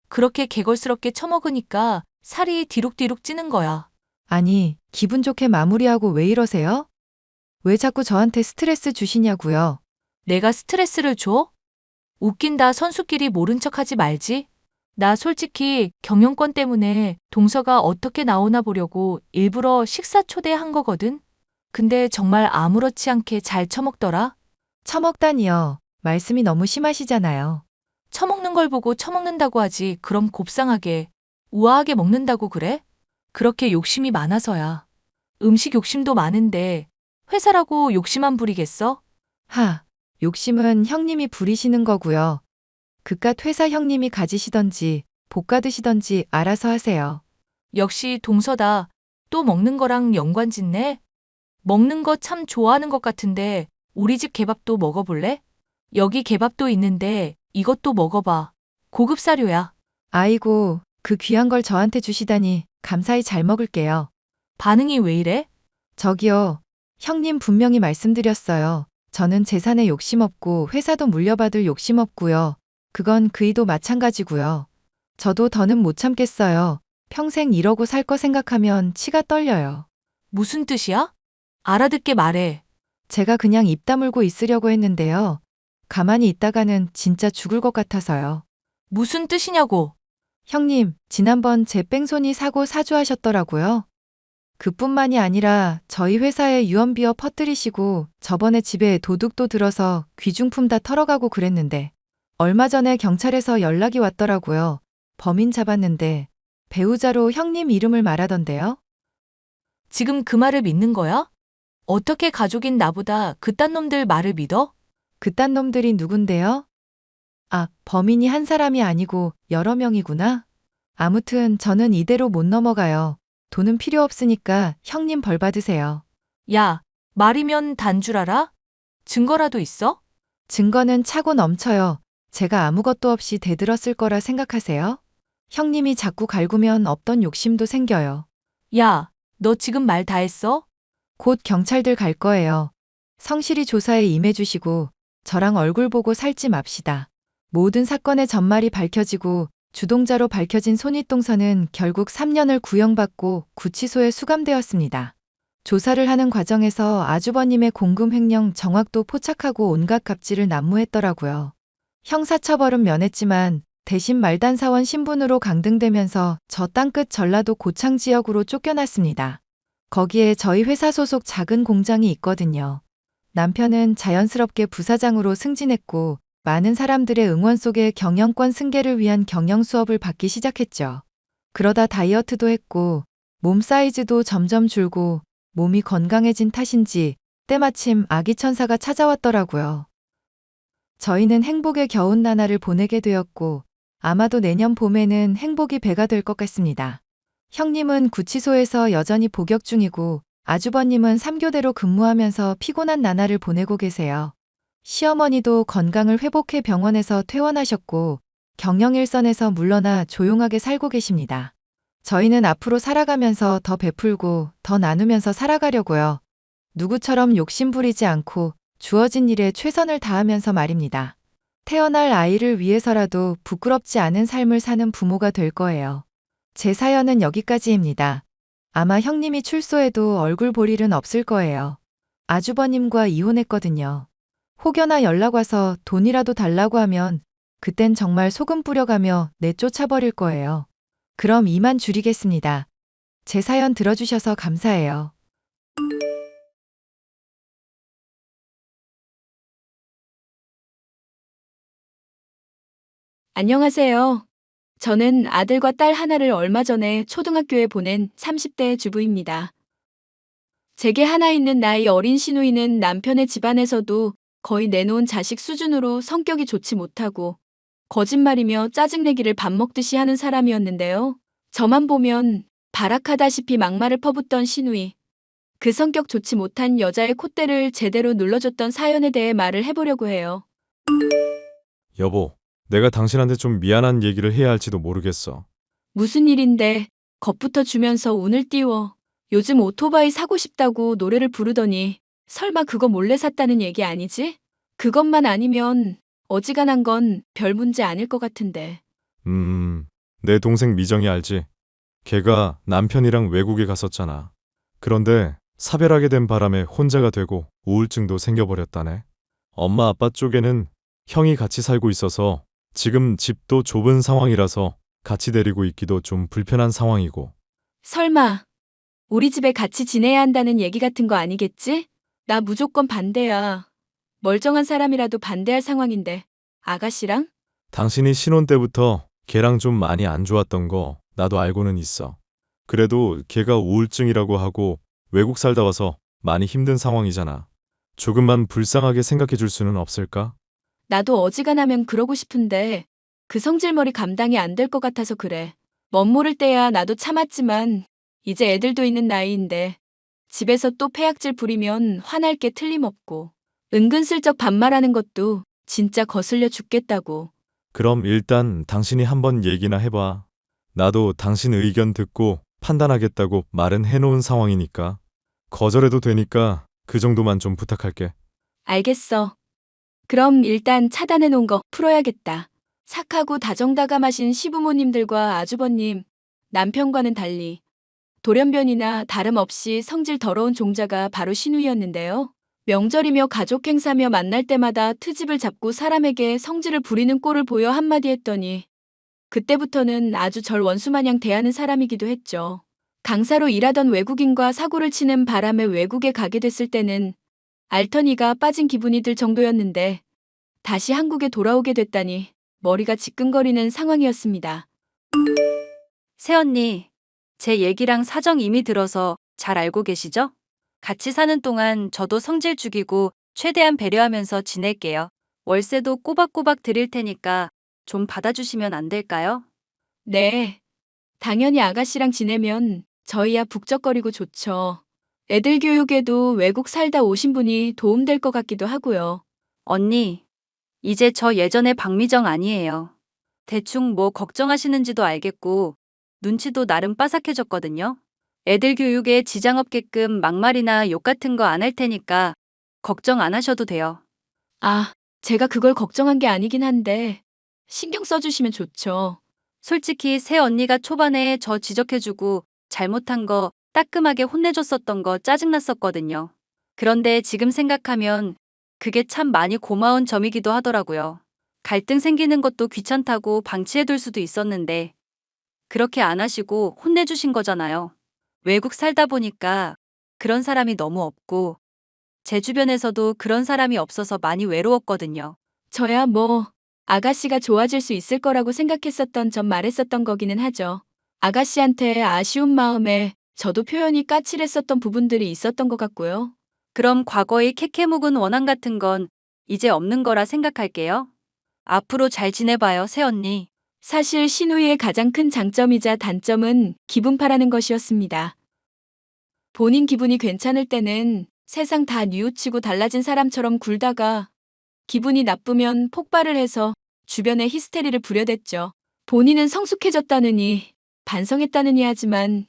그렇게 개걸스럽게 처먹으니까 살이 디룩디룩 찌는 거야. 아니, 기분 좋게 마무리하고 왜 이러세요? 왜 자꾸 저한테 스트레스 주시냐고요? 내가 스트레스를 줘? 웃긴다. 선수끼리 모른 척 하지 말지. 나 솔직히 경영권 때문에 동서가 어떻게 나오나 보려고 일부러 식사 초대한 거거든. 근데 정말 아무렇지 않게 잘 처먹더라. 처먹다니요. 말씀이 너무 심하시잖아요. 처먹는 걸 보고 처먹는다고 하지. 그럼 곱상하게, 우아하게 먹는다고 그래? 그렇게 욕심이 많아서야. 음식 욕심도 많은데 회사라고 욕심 안 부리겠어? 하, 욕심은 형님이 부리시는 거고요. 그깟 회사 형님이 가지시던지 볶아 드시던지 알아서 하세요. 역시 동서다. 또 먹는 거랑 연관짓네? 먹는 거 참 좋아하는 것 같은데 우리 집 개밥도 먹어볼래? 여기 개밥도 있는데 이것도 먹어봐. 고급 사료야. 아이고, 그 귀한 걸 저한테 주시다니 감사히 잘 먹을게요. 반응이 왜 이래? 저기요, 형님 분명히 말씀드렸어요. 저는 재산에 욕심 없고 회사도 물려받을 욕심 없고요. 그건 그이도 마찬가지고요. 저도 더는 못 참겠어요. 평생 이러고 살 거 생각하면 치가 떨려요. 무슨 뜻이야? 알아듣게 말해. 제가 그냥 입 다물고 있으려고 했는데요. 가만히 있다가는 진짜 죽을 것 같아서요. 무슨 뜻이냐고. 형님, 지난번 제 뺑소니 사고 사주하셨더라고요. 그뿐만이 아니라 저희 회사에 유언비어 퍼뜨리시고 저번에 집에 도둑도 들어서 귀중품 다 털어가고 그랬는데 얼마 전에 경찰에서 연락이 왔더라고요. 범인 잡았는데 배우자로 형님 이름을 말하던데요. 지금 그 말을 믿는 거야? 어떻게 가족인 나보다 그딴 놈들 말을 믿어? 그딴 놈들이 누군데요? 아, 범인이 한 사람이 아니고 여러 명이구나. 아무튼 저는 이대로 못 넘어가요. 돈은 필요 없으니까 형님 벌 받으세요. 야, 말이면 단 줄 알아? 증거라도 있어? 증거는 차고 넘쳐요. 제가 아무것도 없이 대들었을 거라 생각하세요? 형님이 자꾸 갈구면 없던 욕심도 생겨요. 야, 너 지금 말 다 했어? 곧 경찰들 갈 거예요. 성실히 조사에 임해주시고 저랑 얼굴 보고 살지 맙시다. 모든 사건의 전말이 밝혀지고 주동자로 밝혀진 손윗동서는 결국 3년을 구형받고 구치소에 수감되었습니다. 조사를 하는 과정에서 아주버님의 공금 횡령 정확도 포착하고 온갖 갑질을 난무했더라고요. 형사처벌은 면했지만 대신 말단사원 신분으로 강등되면서 저 땅끝 전라도 고창 지역으로 쫓겨났습니다. 거기에 저희 회사 소속 작은 공장이 있거든요. 남편은 자연스럽게 부사장으로 승진했고 많은 사람들의 응원 속에 경영권 승계를 위한 경영 수업을 받기 시작했죠. 그러다 다이어트도 했고 몸 사이즈도 점점 줄고 몸이 건강해진 탓인지 때마침 아기 천사가 찾아왔더라고요. 저희는 행복의 겨운 나날을 보내게 되었고 아마도 내년 봄에는 행복이 배가 될 것 같습니다. 형님은 구치소에서 여전히 복역 중이고 아주버님은 3교대로 근무하면서 피곤한 나날을 보내고 계세요. 시어머니도 건강을 회복해 병원에서 퇴원하셨고 경영 일선에서 물러나 조용하게 살고 계십니다. 저희는 앞으로 살아가면서 더 베풀고 더 나누면서 살아가려고요. 누구처럼 욕심 부리지 않고 주어진 일에 최선을 다하면서 말입니다. 태어날 아이를 위해서라도 부끄럽지 않은 삶을 사는 부모가 될 거예요. 제 사연은 여기까지입니다. 아마 형님이 출소해도 얼굴 볼 일은 없을 거예요. 아주버님과 이혼했거든요. 혹여나 연락 와서 돈이라도 달라고 하면 그땐 정말 소금 뿌려가며 내쫓아버릴 거예요. 그럼 이만 줄이겠습니다. 제 사연 들어주셔서 감사해요. 안녕하세요. 저는 아들과 딸 하나를 얼마 전에 초등학교에 보낸 30대 주부입니다. 제게 하나 있는 나이 어린 시누이는 남편의 집안에서도 거의 내놓은 자식 수준으로 성격이 좋지 못하고 거짓말이며 짜증내기를 밥 먹듯이 하는 사람이었는데요. 저만 보면 발악하다시피 막말을 퍼붓던 시누이. 그 성격 좋지 못한 여자의 콧대를 제대로 눌러줬던 사연에 대해 말을 해보려고 해요. 여보, 내가 당신한테 좀 미안한 얘기를 해야 할지도 모르겠어. 무슨 일인데 겁부터 주면서 운을 띄워. 요즘 오토바이 사고 싶다고 노래를 부르더니 설마 그거 몰래 샀다는 얘기 아니지? 그것만 아니면 어지간한 건 별 문제 아닐 것 같은데. 내 동생 미정이 알지? 걔가 남편이랑 외국에 갔었잖아. 그런데 사별하게 된 바람에 혼자가 되고 우울증도 생겨버렸다네. 엄마 아빠 쪽에는 형이 같이 살고 있어서 지금 집도 좁은 상황이라서 같이 데리고 있기도 좀 불편한 상황이고. 설마 우리 집에 같이 지내야 한다는 얘기 같은 거 아니겠지? 나 무조건 반대야. 멀쩡한 사람이라도 반대할 상황인데. 아가씨랑? 당신이 신혼 때부터 걔랑 좀 많이 안 좋았던 거 나도 알고는 있어. 그래도 걔가 우울증이라고 하고 외국 살다 와서 많이 힘든 상황이잖아. 조금만 불쌍하게 생각해 줄 수는 없을까? 나도 어지간하면 그러고 싶은데 그 성질머리 감당이 안 될 것 같아서 그래. 멋 모를 때야 나도 참았지만 이제 애들도 있는 나이인데 집에서 또 패약질 부리면 화날 게 틀림없고 은근슬쩍 반말하는 것도 진짜 거슬려 죽겠다고. 그럼 일단 당신이 한번 얘기나 해봐. 나도 당신 의견 듣고 판단하겠다고 말은 해놓은 상황이니까. 거절해도 되니까 그 정도만 좀 부탁할게. 알겠어. 그럼 일단 차단해 놓은 거 풀어야겠다. 착하고 다정다감하신 시부모님들과 아주버님, 남편과는 달리 돌연변이나 다름없이 성질 더러운 종자가 바로 시누이였는데요. 명절이며 가족 행사며 만날 때마다 트집을 잡고 사람에게 성질을 부리는 꼴을 보여 한마디 했더니 그때부터는 아주 절 원수마냥 대하는 사람이기도 했죠. 강사로 일하던 외국인과 사고를 치는 바람에 외국에 가게 됐을 때는 알터니가 빠진 기분이 들 정도였는데 다시 한국에 돌아오게 됐다니 머리가 지끈거리는 상황이었습니다. 새언니, 제 얘기랑 사정 이미 들어서 잘 알고 계시죠? 같이 사는 동안 저도 성질 죽이고 최대한 배려하면서 지낼게요. 월세도 꼬박꼬박 드릴 테니까 좀 받아주시면 안 될까요? 네. 당연히 아가씨랑 지내면 저희야 북적거리고 좋죠. 애들 교육에도 외국 살다 오신 분이 도움될 것 같기도 하고요. 언니, 이제 저 예전의 박미정 아니에요. 대충 뭐 걱정하시는지도 알겠고 눈치도 나름 빠삭해졌거든요. 애들 교육에 지장 없게끔 막말이나 욕 같은 거 안 할 테니까 걱정 안 하셔도 돼요. 아, 제가 그걸 걱정한 게 아니긴 한데 신경 써주시면 좋죠. 솔직히 새 언니가 초반에 저 지적해주고 잘못한 거 따끔하게 혼내줬었던 거 짜증났었거든요. 그런데 지금 생각하면 그게 참 많이 고마운 점이기도 하더라고요. 갈등 생기는 것도 귀찮다고 방치해둘 수도 있었는데 그렇게 안 하시고 혼내주신 거잖아요. 외국 살다 보니까 그런 사람이 너무 없고 제 주변에서도 그런 사람이 없어서 많이 외로웠거든요. 저야 뭐 아가씨가 좋아질 수 있을 거라고 생각했었던 점 말했었던 거기는 하죠. 아가씨한테 아쉬운 마음에 저도 표현이 까칠했었던 부분들이 있었던 것 같고요. 그럼 과거의 캐캐묵은 원한 같은 건 이제 없는 거라 생각할게요. 앞으로 잘 지내봐요, 새언니. 사실 시누이의 가장 큰 장점이자 단점은 기분파라는 것이었습니다. 본인 기분이 괜찮을 때는 세상 다 뉘우치고 달라진 사람처럼 굴다가 기분이 나쁘면 폭발을 해서 주변에 히스테리를 부려댔죠. 본인은 성숙해졌다느니 반성했다느니 하지만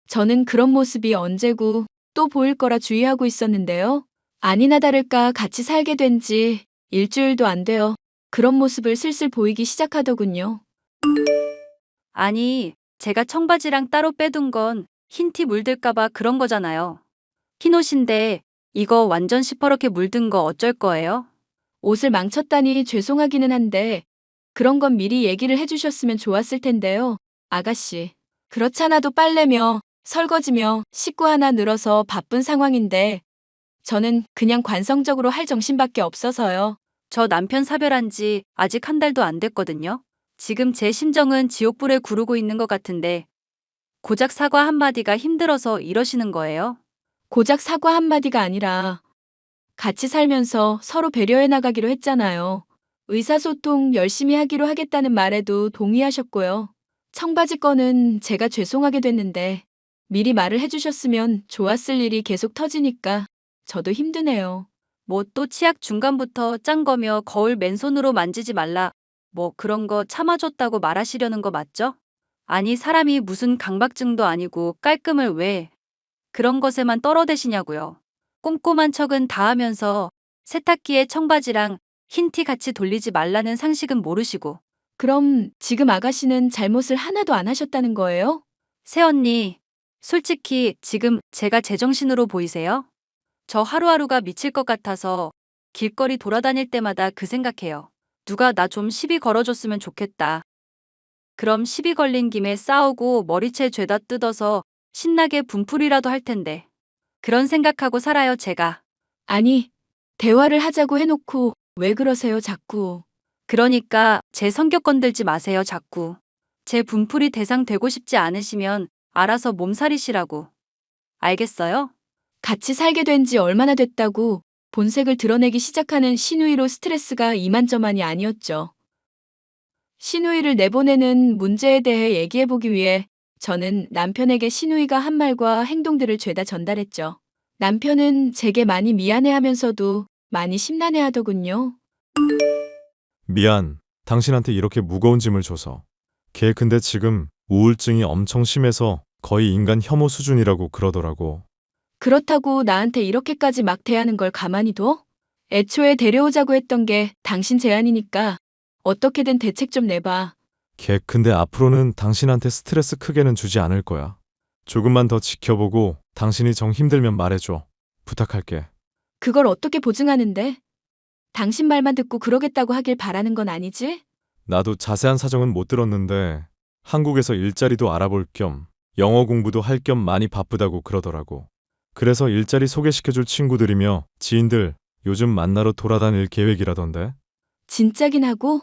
저는 그런 모습이 언제고 또 보일 거라 주의하고 있었는데요. 아니나 다를까 같이 살게 된 지 일주일도 안 되어 그런 모습을 슬슬 보이기 시작하더군요. 아니, 제가 청바지랑 따로 빼둔 건 흰 티 물들까봐 그런 거잖아요. 흰 옷인데 이거 완전 시퍼렇게 물든 거 어쩔 거예요? 옷을 망쳤다니 죄송하기는 한데 그런 건 미리 얘기를 해주셨으면 좋았을 텐데요. 아가씨. 그렇잖아도 빨래며 설거지며 식구 하나 늘어서 바쁜 상황인데 저는 그냥 관성적으로 할 정신밖에 없어서요. 저 남편 사별한 지 아직 한 달도 안 됐거든요. 지금 제 심정은 지옥불에 구르고 있는 것 같은데 고작 사과 한마디가 힘들어서 이러시는 거예요? 고작 사과 한마디가 아니라 같이 살면서 서로 배려해 나가기로 했잖아요. 의사소통 열심히 하기로 하겠다는 말에도 동의하셨고요. 청바지 건은 제가 죄송하게 됐는데 미리 말을 해주셨으면 좋았을 일이 계속 터지니까 저도 힘드네요. 뭐 또 치약 중간부터 짠 거며 거울 맨손으로 만지지 말라. 뭐 그런 거 참아줬다고 말하시려는 거 맞죠? 아니 사람이 무슨 강박증도 아니고 깔끔을 왜 그런 것에만 떨어대시냐고요. 꼼꼼한 척은 다 하면서 세탁기에 청바지랑 흰 티 같이 돌리지 말라는 상식은 모르시고. 그럼 지금 아가씨는 잘못을 하나도 안 하셨다는 거예요? 새언니, 솔직히 지금 제가 제정신으로 보이세요? 저 하루하루가 미칠 것 같아서 길거리 돌아다닐 때마다 그 생각해요. 누가 나 좀 시비 걸어줬으면 좋겠다. 그럼 시비 걸린 김에 싸우고 머리채 죄다 뜯어서 신나게 분풀이라도 할 텐데. 그런 생각하고 살아요, 제가. 아니, 대화를 하자고 해놓고 왜 그러세요, 자꾸. 그러니까 제 성격 건들지 마세요, 자꾸. 제 분풀이 대상 되고 싶지 않으시면 알아서 몸살이시라고. 알겠어요? 같이 살게 된 지 얼마나 됐다고 본색을 드러내기 시작하는 신우이로 스트레스가 이만저만이 아니었죠. 신우이를 내보내는 문제에 대해 얘기해보기 위해 저는 남편에게 신우이가 한 말과 행동들을 죄다 전달했죠. 남편은 제게 많이 미안해하면서도 많이 심란해하더군요. 미안. 당신한테 이렇게 무거운 짐을 줘서. 걔 근데 지금 우울증이 엄청 심해서 거의 인간 혐오 수준이라고 그러더라고. 그렇다고 나한테 이렇게까지 막 대하는 걸 가만히 둬? 애초에 데려오자고 했던 게 당신 제안이니까 어떻게든 대책 좀 내봐. 걔 근데 앞으로는 당신한테 스트레스 크게는 주지 않을 거야. 조금만 더 지켜보고 당신이 정 힘들면 말해줘. 부탁할게. 그걸 어떻게 보증하는데? 당신 말만 듣고 그러겠다고 하길 바라는 건 아니지? 나도 자세한 사정은 못 들었는데 한국에서 일자리도 알아볼 겸 영어 공부도 할 겸 많이 바쁘다고 그러더라고. 그래서 일자리 소개시켜줄 친구들이며 지인들 요즘 만나러 돌아다닐 계획이라던데. 진짜긴 하고?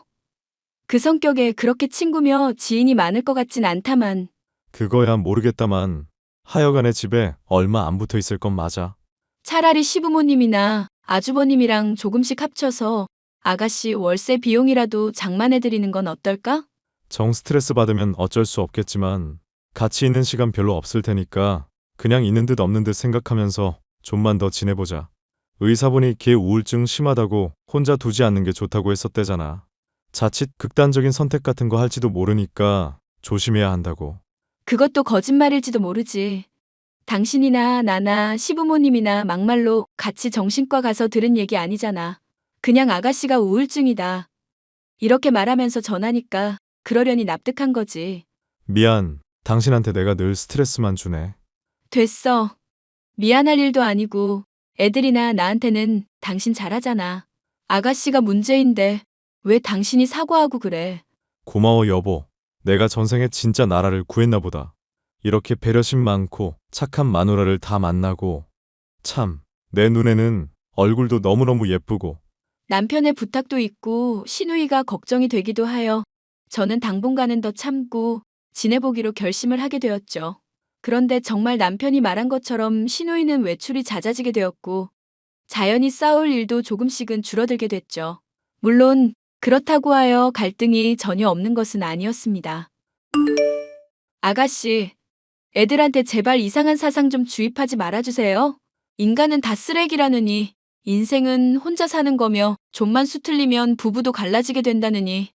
그 성격에 그렇게 친구며 지인이 많을 것 같진 않다만. 그거야 모르겠다만 하여간에 집에 얼마 안 붙어 있을 건 맞아. 차라리 시부모님이나 아주버님이랑 조금씩 합쳐서 아가씨 월세 비용이라도 장만해드리는 건 어떨까? 정 스트레스 받으면 어쩔 수 없겠지만 같이 있는 시간 별로 없을 테니까 그냥 있는 듯 없는 듯 생각하면서 좀만 더 지내보자. 의사분이 걔 우울증 심하다고 혼자 두지 않는 게 좋다고 했었대잖아. 자칫 극단적인 선택 같은 거 할지도 모르니까 조심해야 한다고. 그것도 거짓말일지도 모르지. 당신이나 나나 시부모님이나 막말로 같이 정신과 가서 들은 얘기 아니잖아. 그냥 아가씨가 우울증이다. 이렇게 말하면서 전하니까 그러려니 납득한 거지. 미안. 당신한테 내가 늘 스트레스만 주네. 됐어. 미안할 일도 아니고 애들이나 나한테는 당신 잘하잖아. 아가씨가 문제인데 왜 당신이 사과하고 그래? 고마워 여보. 내가 전생에 진짜 나라를 구했나 보다. 이렇게 배려심 많고 착한 마누라를 다 만나고 참 내 눈에는 얼굴도 너무너무 예쁘고. 남편의 부탁도 있고 신우이가 걱정이 되기도 하여 저는 당분간은 더 참고 지내보기로 결심을 하게 되었죠. 그런데 정말 남편이 말한 것처럼 신우이는 외출이 잦아지게 되었고 자연히 싸울 일도 조금씩은 줄어들게 됐죠. 물론 그렇다고 하여 갈등이 전혀 없는 것은 아니었습니다. 아가씨, 애들한테 제발 이상한 사상 좀 주입하지 말아주세요. 인간은 다 쓰레기라느니 인생은 혼자 사는 거며 좀만 수틀리면 부부도 갈라지게 된다느니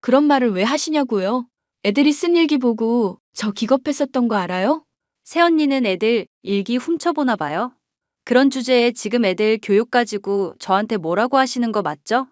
그런 말을 왜 하시냐고요? 애들이 쓴 일기 보고 저 기겁했었던 거 알아요? 새언니는 애들 일기 훔쳐보나 봐요. 그런 주제에 지금 애들 교육 가지고 저한테 뭐라고 하시는 거 맞죠?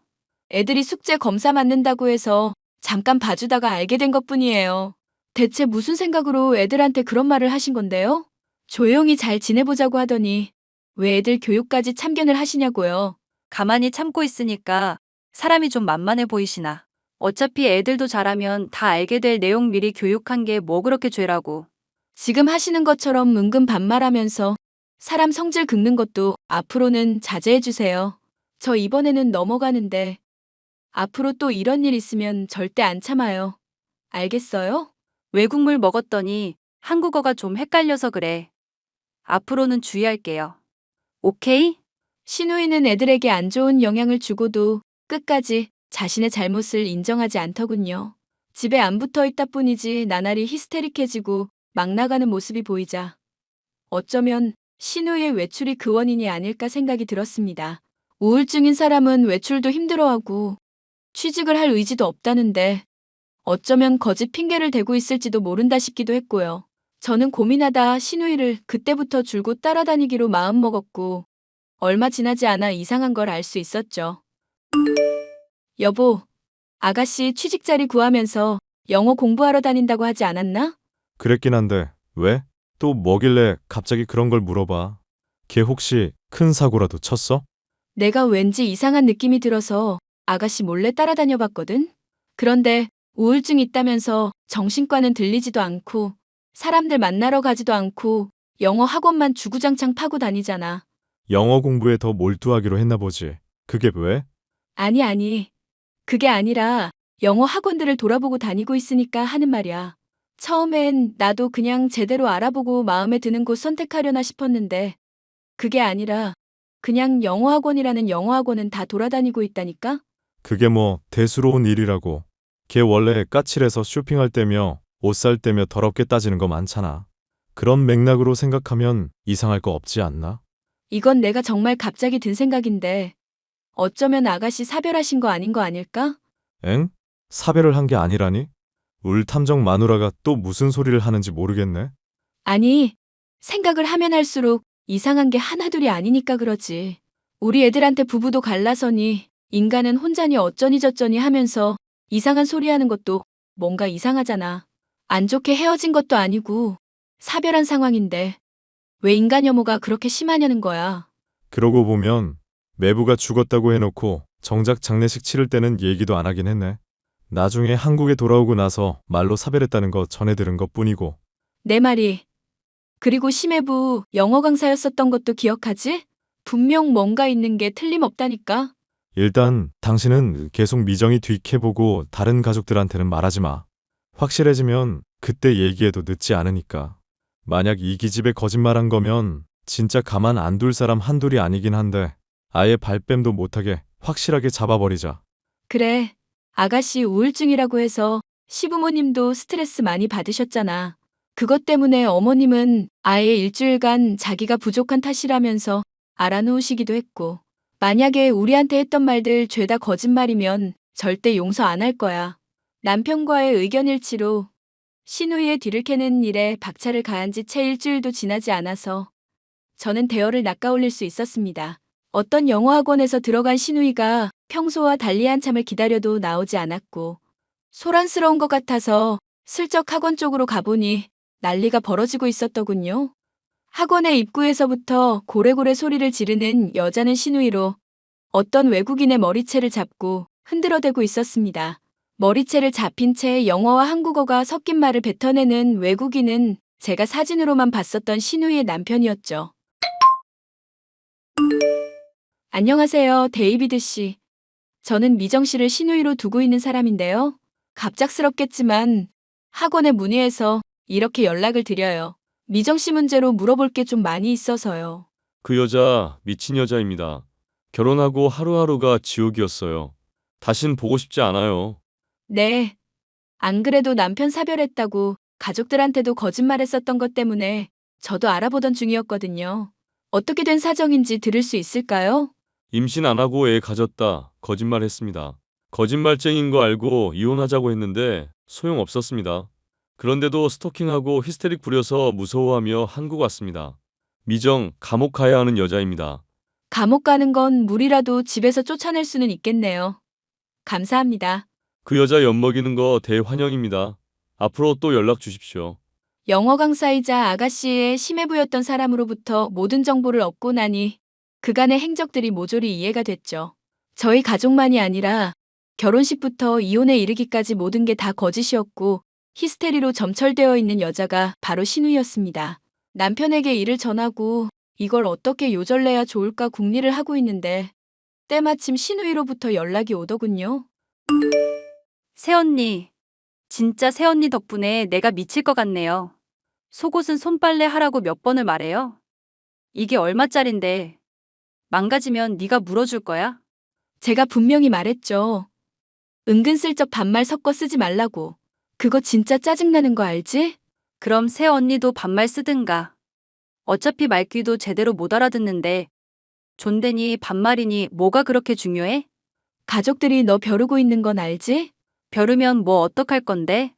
애들이 숙제 검사 맞는다고 해서 잠깐 봐주다가 알게 된 것뿐이에요. 대체 무슨 생각으로 애들한테 그런 말을 하신 건데요? 조용히 잘 지내보자고 하더니 왜 애들 교육까지 참견을 하시냐고요. 가만히 참고 있으니까 사람이 좀 만만해 보이시나. 어차피 애들도 자라면 다 알게 될 내용 미리 교육한 게 뭐 그렇게 죄라고. 지금 하시는 것처럼 은근 반말하면서 사람 성질 긁는 것도 앞으로는 자제해주세요. 저 이번에는 넘어가는데 앞으로 또 이런 일 있으면 절대 안 참아요. 알겠어요? 외국물 먹었더니 한국어가 좀 헷갈려서 그래. 앞으로는 주의할게요. 오케이? 신우이는 애들에게 안 좋은 영향을 주고도 끝까지 자신의 잘못을 인정하지 않더군요. 집에 안 붙어 있다 뿐이지 나날이 히스테릭해지고 막 나가는 모습이 보이자 어쩌면 신우이의 외출이 그 원인이 아닐까 생각이 들었습니다. 우울증인 사람은 외출도 힘들어하고 취직을 할 의지도 없다는데 어쩌면 거짓 핑계를 대고 있을지도 모른다 싶기도 했고요. 저는 고민하다 신우이를 그때부터 줄곧 따라다니기로 마음먹었고 얼마 지나지 않아 이상한 걸 알 수 있었죠. 여보, 아가씨 취직 자리 구하면서 영어 공부하러 다닌다고 하지 않았나? 그랬긴 한데 왜? 또 뭐길래 갑자기 그런 걸 물어봐. 걔 혹시 큰 사고라도 쳤어? 내가 왠지 이상한 느낌이 들어서 아가씨 몰래 따라다녀 봤거든? 그런데 우울증 있다면서 정신과는 들리지도 않고 사람들 만나러 가지도 않고 영어 학원만 주구장창 파고 다니잖아. 영어 공부에 더 몰두하기로 했나 보지. 그게 왜? 아니. 그게 아니라 영어 학원들을 돌아보고 다니고 있으니까 하는 말이야. 처음엔 나도 그냥 제대로 알아보고 마음에 드는 곳 선택하려나 싶었는데 그게 아니라 그냥 영어 학원이라는 영어 학원은 다 돌아다니고 있다니까? 그게 뭐 대수로운 일이라고. 걔 원래 까칠해서 쇼핑할 때며 옷 살 때며 더럽게 따지는 거 많잖아. 그런 맥락으로 생각하면 이상할 거 없지 않나? 이건 내가 정말 갑자기 든 생각인데 어쩌면 아가씨 사별하신 거 아닌 거 아닐까? 엥? 사별을 한 게 아니라니? 울 탐정 마누라가 또 무슨 소리를 하는지 모르겠네. 아니, 생각을 하면 할수록 이상한 게 하나둘이 아니니까 그러지. 우리 애들한테 부부도 갈라서니 인간은 혼자니 어쩌니 저쩌니 하면서 이상한 소리 하는 것도 뭔가 이상하잖아. 안 좋게 헤어진 것도 아니고 사별한 상황인데 왜 인간 혐오가 그렇게 심하냐는 거야. 그러고 보면 매부가 죽었다고 해놓고 정작 장례식 치를 때는 얘기도 안 하긴 했네. 나중에 한국에 돌아오고 나서 말로 사별했다는 거 전해 들은 것 뿐이고. 내 말이. 그리고 심해부 영어 강사였었던 것도 기억하지? 분명 뭔가 있는 게 틀림없다니까. 일단 당신은 계속 미정이 뒤캐보고 다른 가족들한테는 말하지 마. 확실해지면 그때 얘기해도 늦지 않으니까. 만약 이 기집애 거짓말한 거면 진짜 가만 안 둘 사람 한둘이 아니긴 한데 아예 발뺌도 못하게 확실하게 잡아버리자. 그래. 아가씨 우울증이라고 해서 시부모님도 스트레스 많이 받으셨잖아. 그것 때문에 어머님은 아예 일주일간 자기가 부족한 탓이라면서 알아놓으시기도 했고, 만약에 우리한테 했던 말들 죄다 거짓말이면 절대 용서 안 할 거야. 남편과의 의견 일치로 신우이의 뒤를 캐는 일에 박차를 가한 지 채 일주일도 지나지 않아서 저는 대어를 낚아올릴 수 있었습니다. 어떤 영어 학원에서 들어간 신우이가 평소와 달리 한참을 기다려도 나오지 않았고 소란스러운 것 같아서 슬쩍 학원 쪽으로 가보니 난리가 벌어지고 있었더군요. 학원의 입구에서부터 고래고래 소리를 지르는 여자는 신우이로 어떤 외국인의 머리채를 잡고 흔들어대고 있었습니다. 머리채를 잡힌 채 영어와 한국어가 섞인 말을 뱉어내는 외국인은 제가 사진으로만 봤었던 신우이의 남편이었죠. 안녕하세요, 데이비드 씨. 저는 미정 씨를 신우이로 두고 있는 사람인데요. 갑작스럽겠지만 학원에 문의해서 이렇게 연락을 드려요. 미정 씨 문제로 물어볼 게 좀 많이 있어서요. 그 여자 미친 여자입니다. 결혼하고 하루하루가 지옥이었어요. 다신 보고 싶지 않아요. 네. 안 그래도 남편 사별했다고 가족들한테도 거짓말했었던 것 때문에 저도 알아보던 중이었거든요. 어떻게 된 사정인지 들을 수 있을까요? 임신 안 하고 애 가졌다. 거짓말했습니다. 거짓말쟁인 거 알고 이혼하자고 했는데 소용없었습니다. 그런데도 스토킹하고 히스테릭 부려서 무서워하며 한국 왔습니다. 미정, 감옥 가야 하는 여자입니다. 감옥 가는 건 물이라도 집에서 쫓아낼 수는 있겠네요. 감사합니다. 그 여자 엿먹이는 거 대환영입니다. 앞으로 또 연락 주십시오. 영어 강사이자 아가씨의 심해부였던 사람으로부터 모든 정보를 얻고 나니 그간의 행적들이 모조리 이해가 됐죠. 저희 가족만이 아니라 결혼식부터 이혼에 이르기까지 모든 게 다 거짓이었고 히스테리로 점철되어 있는 여자가 바로 신우이였습니다. 남편에게 일을 전하고 이걸 어떻게 요절내야 좋을까 궁리를 하고 있는데 때마침 신우이로부터 연락이 오더군요. 새언니, 진짜 새언니 덕분에 내가 미칠 것 같네요. 속옷은 손빨래 하라고 몇 번을 말해요? 이게 얼마짜린데? 망가지면 네가 물어줄 거야? 제가 분명히 말했죠. 은근슬쩍 반말 섞어 쓰지 말라고. 그거 진짜 짜증나는 거 알지? 그럼 새 언니도 반말 쓰든가. 어차피 말귀도 제대로 못 알아듣는데 존대니 반말이니 뭐가 그렇게 중요해? 가족들이 너 벼르고 있는 건 알지? 벼르면 뭐 어떡할 건데?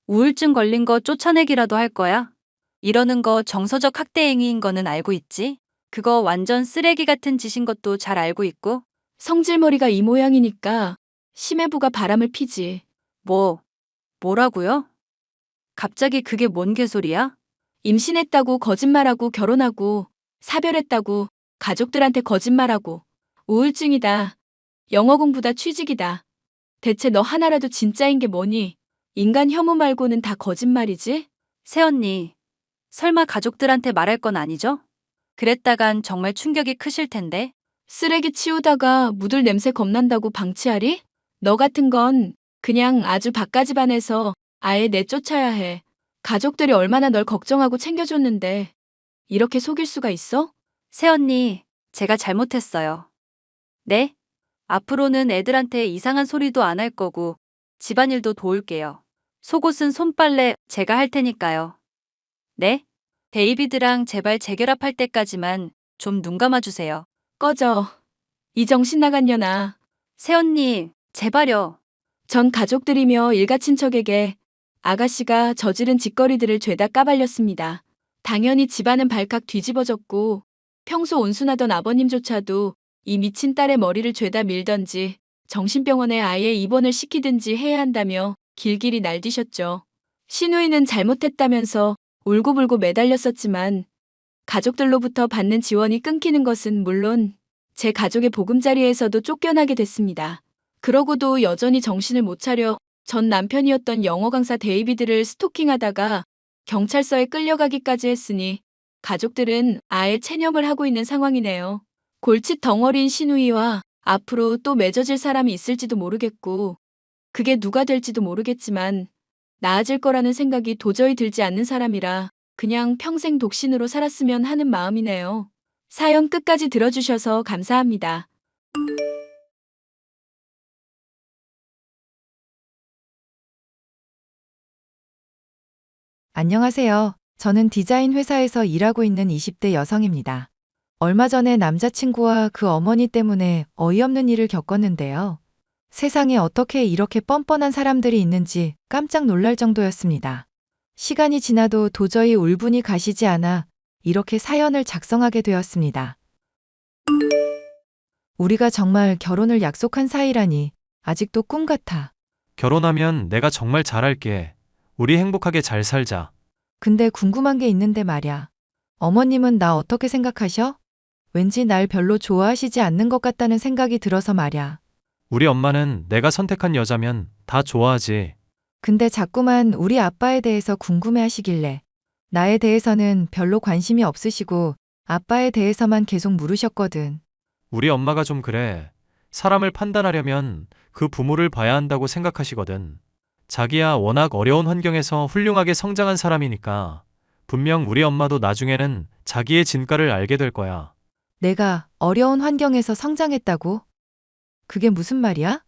우울증 걸린 거 쫓아내기라도 할 거야? 이러는 거 정서적 학대 행위인 거는 알고 있지? 그거 완전 쓰레기 같은 짓인 것도 잘 알고 있고? 성질머리가 이 모양이니까 심해부가 바람을 피지. 뭐라고요? 갑자기 그게 뭔 개소리야? 임신했다고 거짓말하고 결혼하고 사별했다고 가족들한테 거짓말하고 우울증이다. 영어 공부다 취직이다. 대체 너 하나라도 진짜인 게 뭐니? 인간 혐오 말고는 다 거짓말이지? 새언니, 설마 가족들한테 말할 건 아니죠? 그랬다간 정말 충격이 크실 텐데. 쓰레기 치우다가 묻을 냄새 겁난다고 방치하리? 너 같은 건 그냥 아주 바가지반에서 아예 내쫓아야 해. 가족들이 얼마나 널 걱정하고 챙겨줬는데 이렇게 속일 수가 있어? 새언니, 제가 잘못했어요. 네? 앞으로는 애들한테 이상한 소리도 안 할 거고 집안일도 도울게요. 속옷은 손빨래 제가 할 테니까요. 네? 데이비드랑 제발 재결합할 때까지만 좀 눈 감아주세요. 꺼져. 이 정신 나간 년아. 새언니, 제발요. 전 가족들이며 일가 친척에게 아가씨가 저지른 짓거리들을 죄다 까발렸습니다. 당연히 집안은 발칵 뒤집어졌고 평소 온순하던 아버님조차도 이 미친 딸의 머리를 죄다 밀던지 정신병원에 아예 입원을 시키든지 해야 한다며 길길이 날뛰셨죠. 시누이는 잘못했다면서 울고불고 매달렸었지만 가족들로부터 받는 지원이 끊기는 것은 물론 제 가족의 보금자리에서도 쫓겨나게 됐습니다. 그러고도 여전히 정신을 못 차려 전 남편이었던 영어 강사 데이비드를 스토킹하다가 경찰서에 끌려가기까지 했으니 가족들은 아예 체념을 하고 있는 상황이네요. 골칫 덩어리인 시누이와 앞으로 또 맺어질 사람이 있을지도 모르겠고 그게 누가 될지도 모르겠지만 나아질 거라는 생각이 도저히 들지 않는 사람이라 그냥 평생 독신으로 살았으면 하는 마음이네요. 사연 끝까지 들어주셔서 감사합니다. 안녕하세요. 저는 디자인 회사에서 일하고 있는 20대 여성입니다. 얼마 전에 남자친구와 그 어머니 때문에 어이없는 일을 겪었는데요. 세상에 어떻게 이렇게 뻔뻔한 사람들이 있는지 깜짝 놀랄 정도였습니다. 시간이 지나도 도저히 울분이 가시지 않아 이렇게 사연을 작성하게 되었습니다. 우리가 정말 결혼을 약속한 사이라니 아직도 꿈 같아. 결혼하면 내가 정말 잘할게. 우리 행복하게 잘 살자. 근데 궁금한 게 있는데 말야. 어머님은 나 어떻게 생각하셔? 왠지 날 별로 좋아하시지 않는 것 같다는 생각이 들어서 말야. 우리 엄마는 내가 선택한 여자면 다 좋아하지. 근데 자꾸만 우리 아빠에 대해서 궁금해 하시길래 나에 대해서는 별로 관심이 없으시고 아빠에 대해서만 계속 물으셨거든. 우리 엄마가 좀 그래. 사람을 판단하려면 그 부모를 봐야 한다고 생각하시거든. 자기야 워낙 어려운 환경에서 훌륭하게 성장한 사람이니까 분명 우리 엄마도 나중에는 자기의 진가를 알게 될 거야. 내가 어려운 환경에서 성장했다고? 그게 무슨 말이야?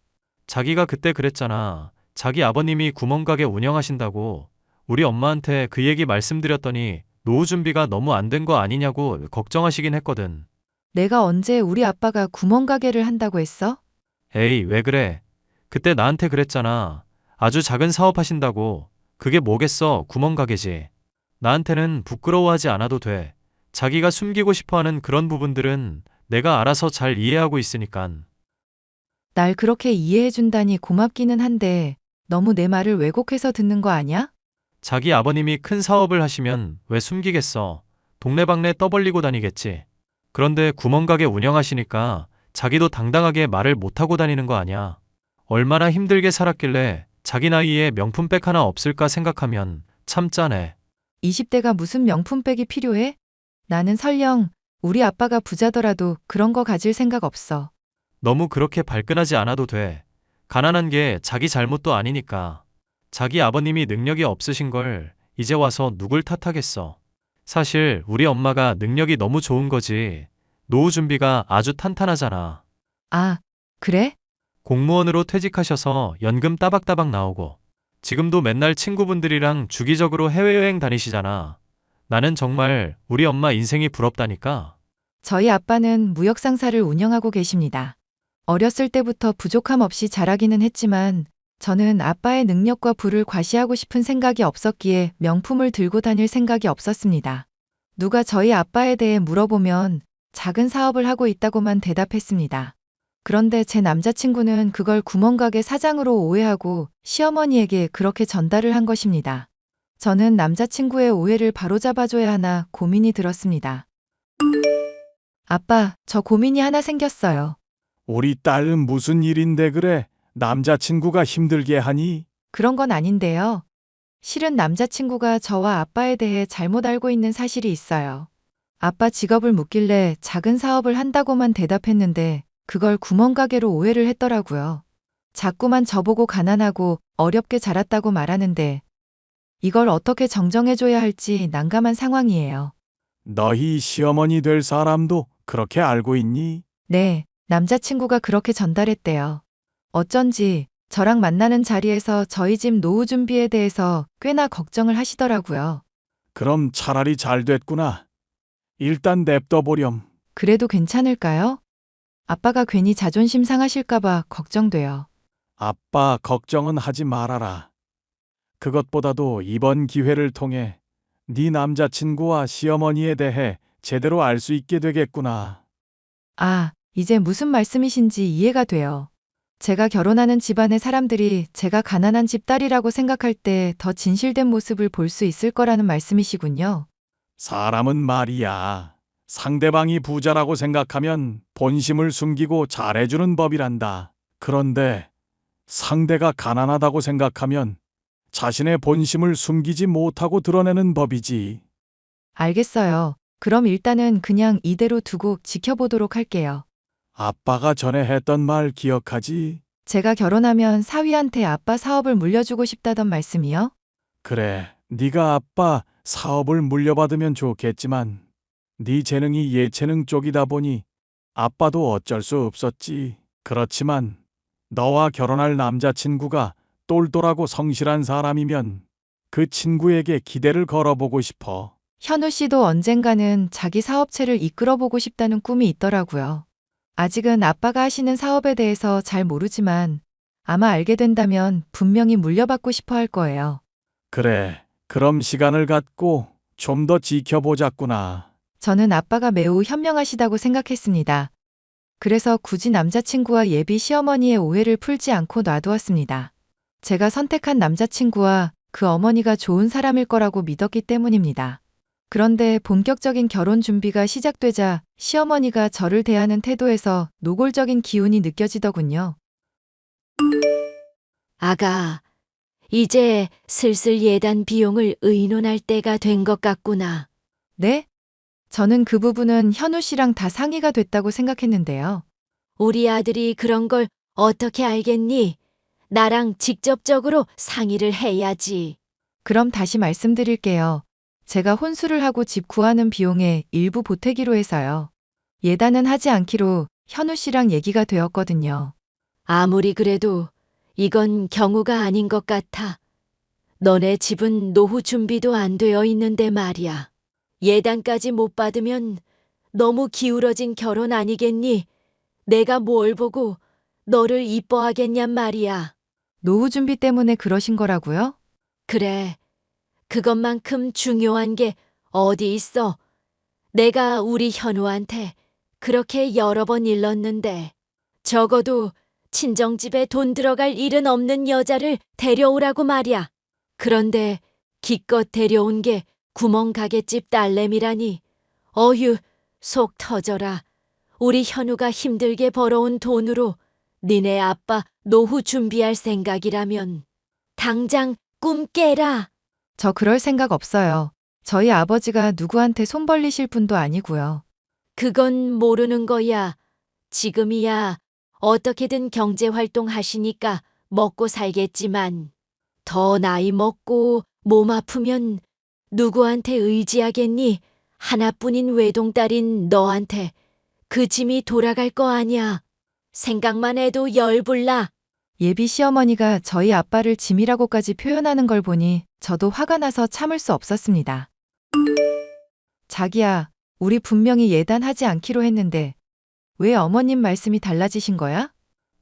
자기가 그때 그랬잖아. 자기 아버님이 구멍가게 운영하신다고. 우리 엄마한테 그 얘기 말씀드렸더니 노후 준비가 너무 안 된 거 아니냐고 걱정하시긴 했거든. 내가 언제 우리 아빠가 구멍가게를 한다고 했어? 에이, 왜 그래? 그때 나한테 그랬잖아. 아주 작은 사업 하신다고. 그게 뭐겠어, 구멍가게지. 나한테는 부끄러워하지 않아도 돼. 자기가 숨기고 싶어하는 그런 부분들은 내가 알아서 잘 이해하고 있으니깐. 날 그렇게 이해해준다니 고맙기는 한데 너무 내 말을 왜곡해서 듣는 거 아니야? 자기 아버님이 큰 사업을 하시면 왜 숨기겠어. 동네방네 떠벌리고 다니겠지. 그런데 구멍가게 운영하시니까 자기도 당당하게 말을 못하고 다니는 거 아니야. 얼마나 힘들게 살았길래 자기 나이에 명품백 하나 없을까 생각하면 참 짠해. 20대가 무슨 명품백이 필요해? 나는 설령 우리 아빠가 부자더라도 그런 거 가질 생각 없어. 너무 그렇게 발끈하지 않아도 돼. 가난한 게 자기 잘못도 아니니까. 자기 아버님이 능력이 없으신 걸 이제 와서 누굴 탓하겠어. 사실 우리 엄마가 능력이 너무 좋은 거지. 노후 준비가 아주 탄탄하잖아. 아, 그래? 공무원으로 퇴직하셔서 연금 따박따박 나오고 지금도 맨날 친구분들이랑 주기적으로 해외여행 다니시잖아. 나는 정말 우리 엄마 인생이 부럽다니까. 저희 아빠는 무역상사를 운영하고 계십니다. 어렸을 때부터 부족함 없이 자라기는 했지만 저는 아빠의 능력과 부를 과시하고 싶은 생각이 없었기에 명품을 들고 다닐 생각이 없었습니다. 누가 저희 아빠에 대해 물어보면 작은 사업을 하고 있다고만 대답했습니다. 그런데 제 남자친구는 그걸 구멍가게 사장으로 오해하고 시어머니에게 그렇게 전달을 한 것입니다. 저는 남자친구의 오해를 바로잡아줘야 하나 고민이 들었습니다. 아빠, 저 고민이 하나 생겼어요. 우리 딸은 무슨 일인데 그래? 남자친구가 힘들게 하니? 그런 건 아닌데요. 실은 남자친구가 저와 아빠에 대해 잘못 알고 있는 사실이 있어요. 아빠 직업을 묻길래 작은 사업을 한다고만 대답했는데 그걸 구멍가게로 오해를 했더라고요. 자꾸만 저보고 가난하고 어렵게 자랐다고 말하는데 이걸 어떻게 정정해줘야 할지 난감한 상황이에요. 너희 시어머니 될 사람도 그렇게 알고 있니? 네, 남자친구가 그렇게 전달했대요. 어쩐지 저랑 만나는 자리에서 저희 집 노후 준비에 대해서 꽤나 걱정을 하시더라고요. 그럼 차라리 잘 됐구나. 일단 냅둬보렴. 그래도 괜찮을까요? 아빠가 괜히 자존심 상하실까봐 걱정돼요. 아빠 걱정은 하지 말아라. 그것보다도 이번 기회를 통해 네 남자친구와 시어머니에 대해 제대로 알 수 있게 되겠구나. 아, 이제 무슨 말씀이신지 이해가 돼요. 제가 결혼하는 집안의 사람들이 제가 가난한 집 딸이라고 생각할 때 더 진실된 모습을 볼 수 있을 거라는 말씀이시군요. 사람은 말이야. 상대방이 부자라고 생각하면 본심을 숨기고 잘해주는 법이란다. 그런데 상대가 가난하다고 생각하면 자신의 본심을 숨기지 못하고 드러내는 법이지. 알겠어요. 그럼 일단은 그냥 이대로 두고 지켜보도록 할게요. 아빠가 전에 했던 말 기억하지? 제가 결혼하면 사위한테 아빠 사업을 물려주고 싶다던 말씀이요? 그래, 네가 아빠 사업을 물려받으면 좋겠지만 네 재능이 예체능 쪽이다 보니 아빠도 어쩔 수 없었지. 그렇지만 너와 결혼할 남자친구가 똘똘하고 성실한 사람이면 그 친구에게 기대를 걸어보고 싶어. 현우 씨도 언젠가는 자기 사업체를 이끌어보고 싶다는 꿈이 있더라고요. 아직은 아빠가 하시는 사업에 대해서 잘 모르지만 아마 알게 된다면 분명히 물려받고 싶어 할 거예요. 그래, 그럼 시간을 갖고 좀 더 지켜보자꾸나. 저는 아빠가 매우 현명하시다고 생각했습니다. 그래서 굳이 남자친구와 예비 시어머니의 오해를 풀지 않고 놔두었습니다. 제가 선택한 남자친구와 그 어머니가 좋은 사람일 거라고 믿었기 때문입니다. 그런데 본격적인 결혼 준비가 시작되자 시어머니가 저를 대하는 태도에서 노골적인 기운이 느껴지더군요. 아가, 이제 슬슬 예단 비용을 의논할 때가 된 것 같구나. 네? 저는 그 부분은 현우 씨랑 다 상의가 됐다고 생각했는데요. 우리 아들이 그런 걸 어떻게 알겠니? 나랑 직접적으로 상의를 해야지. 그럼 다시 말씀드릴게요. 제가 혼수를 하고 집 구하는 비용에 일부 보태기로 해서요. 예단은 하지 않기로 현우 씨랑 얘기가 되었거든요. 아무리 그래도 이건 경우가 아닌 것 같아. 너네 집은 노후 준비도 안 되어 있는데 말이야. 예단까지 못 받으면 너무 기울어진 결혼 아니겠니? 내가 뭘 보고 너를 이뻐하겠냔 말이야. 노후 준비 때문에 그러신 거라고요? 그래. 그것만큼 중요한 게 어디 있어. 내가 우리 현우한테 그렇게 여러 번 일렀는데 적어도 친정집에 돈 들어갈 일은 없는 여자를 데려오라고 말이야. 그런데 기껏 데려온 게 구멍가게집 딸내미라니. 어휴, 속 터져라. 우리 현우가 힘들게 벌어온 돈으로 니네 아빠 노후 준비할 생각이라면 당장 꿈 깨라. 저 그럴 생각 없어요. 저희 아버지가 누구한테 손 벌리실 분도 아니고요. 그건 모르는 거야. 지금이야 어떻게든 경제활동 하시니까 먹고 살겠지만 더 나이 먹고 몸 아프면 누구한테 의지하겠니? 하나뿐인 외동딸인 너한테 그 짐이 돌아갈 거 아니야. 생각만 해도 열불나. 예비 시어머니가 저희 아빠를 짐이라고까지 표현하는 걸 보니 저도 화가 나서 참을 수 없었습니다. 자기야, 우리 분명히 예단하지 않기로 했는데 왜 어머님 말씀이 달라지신 거야?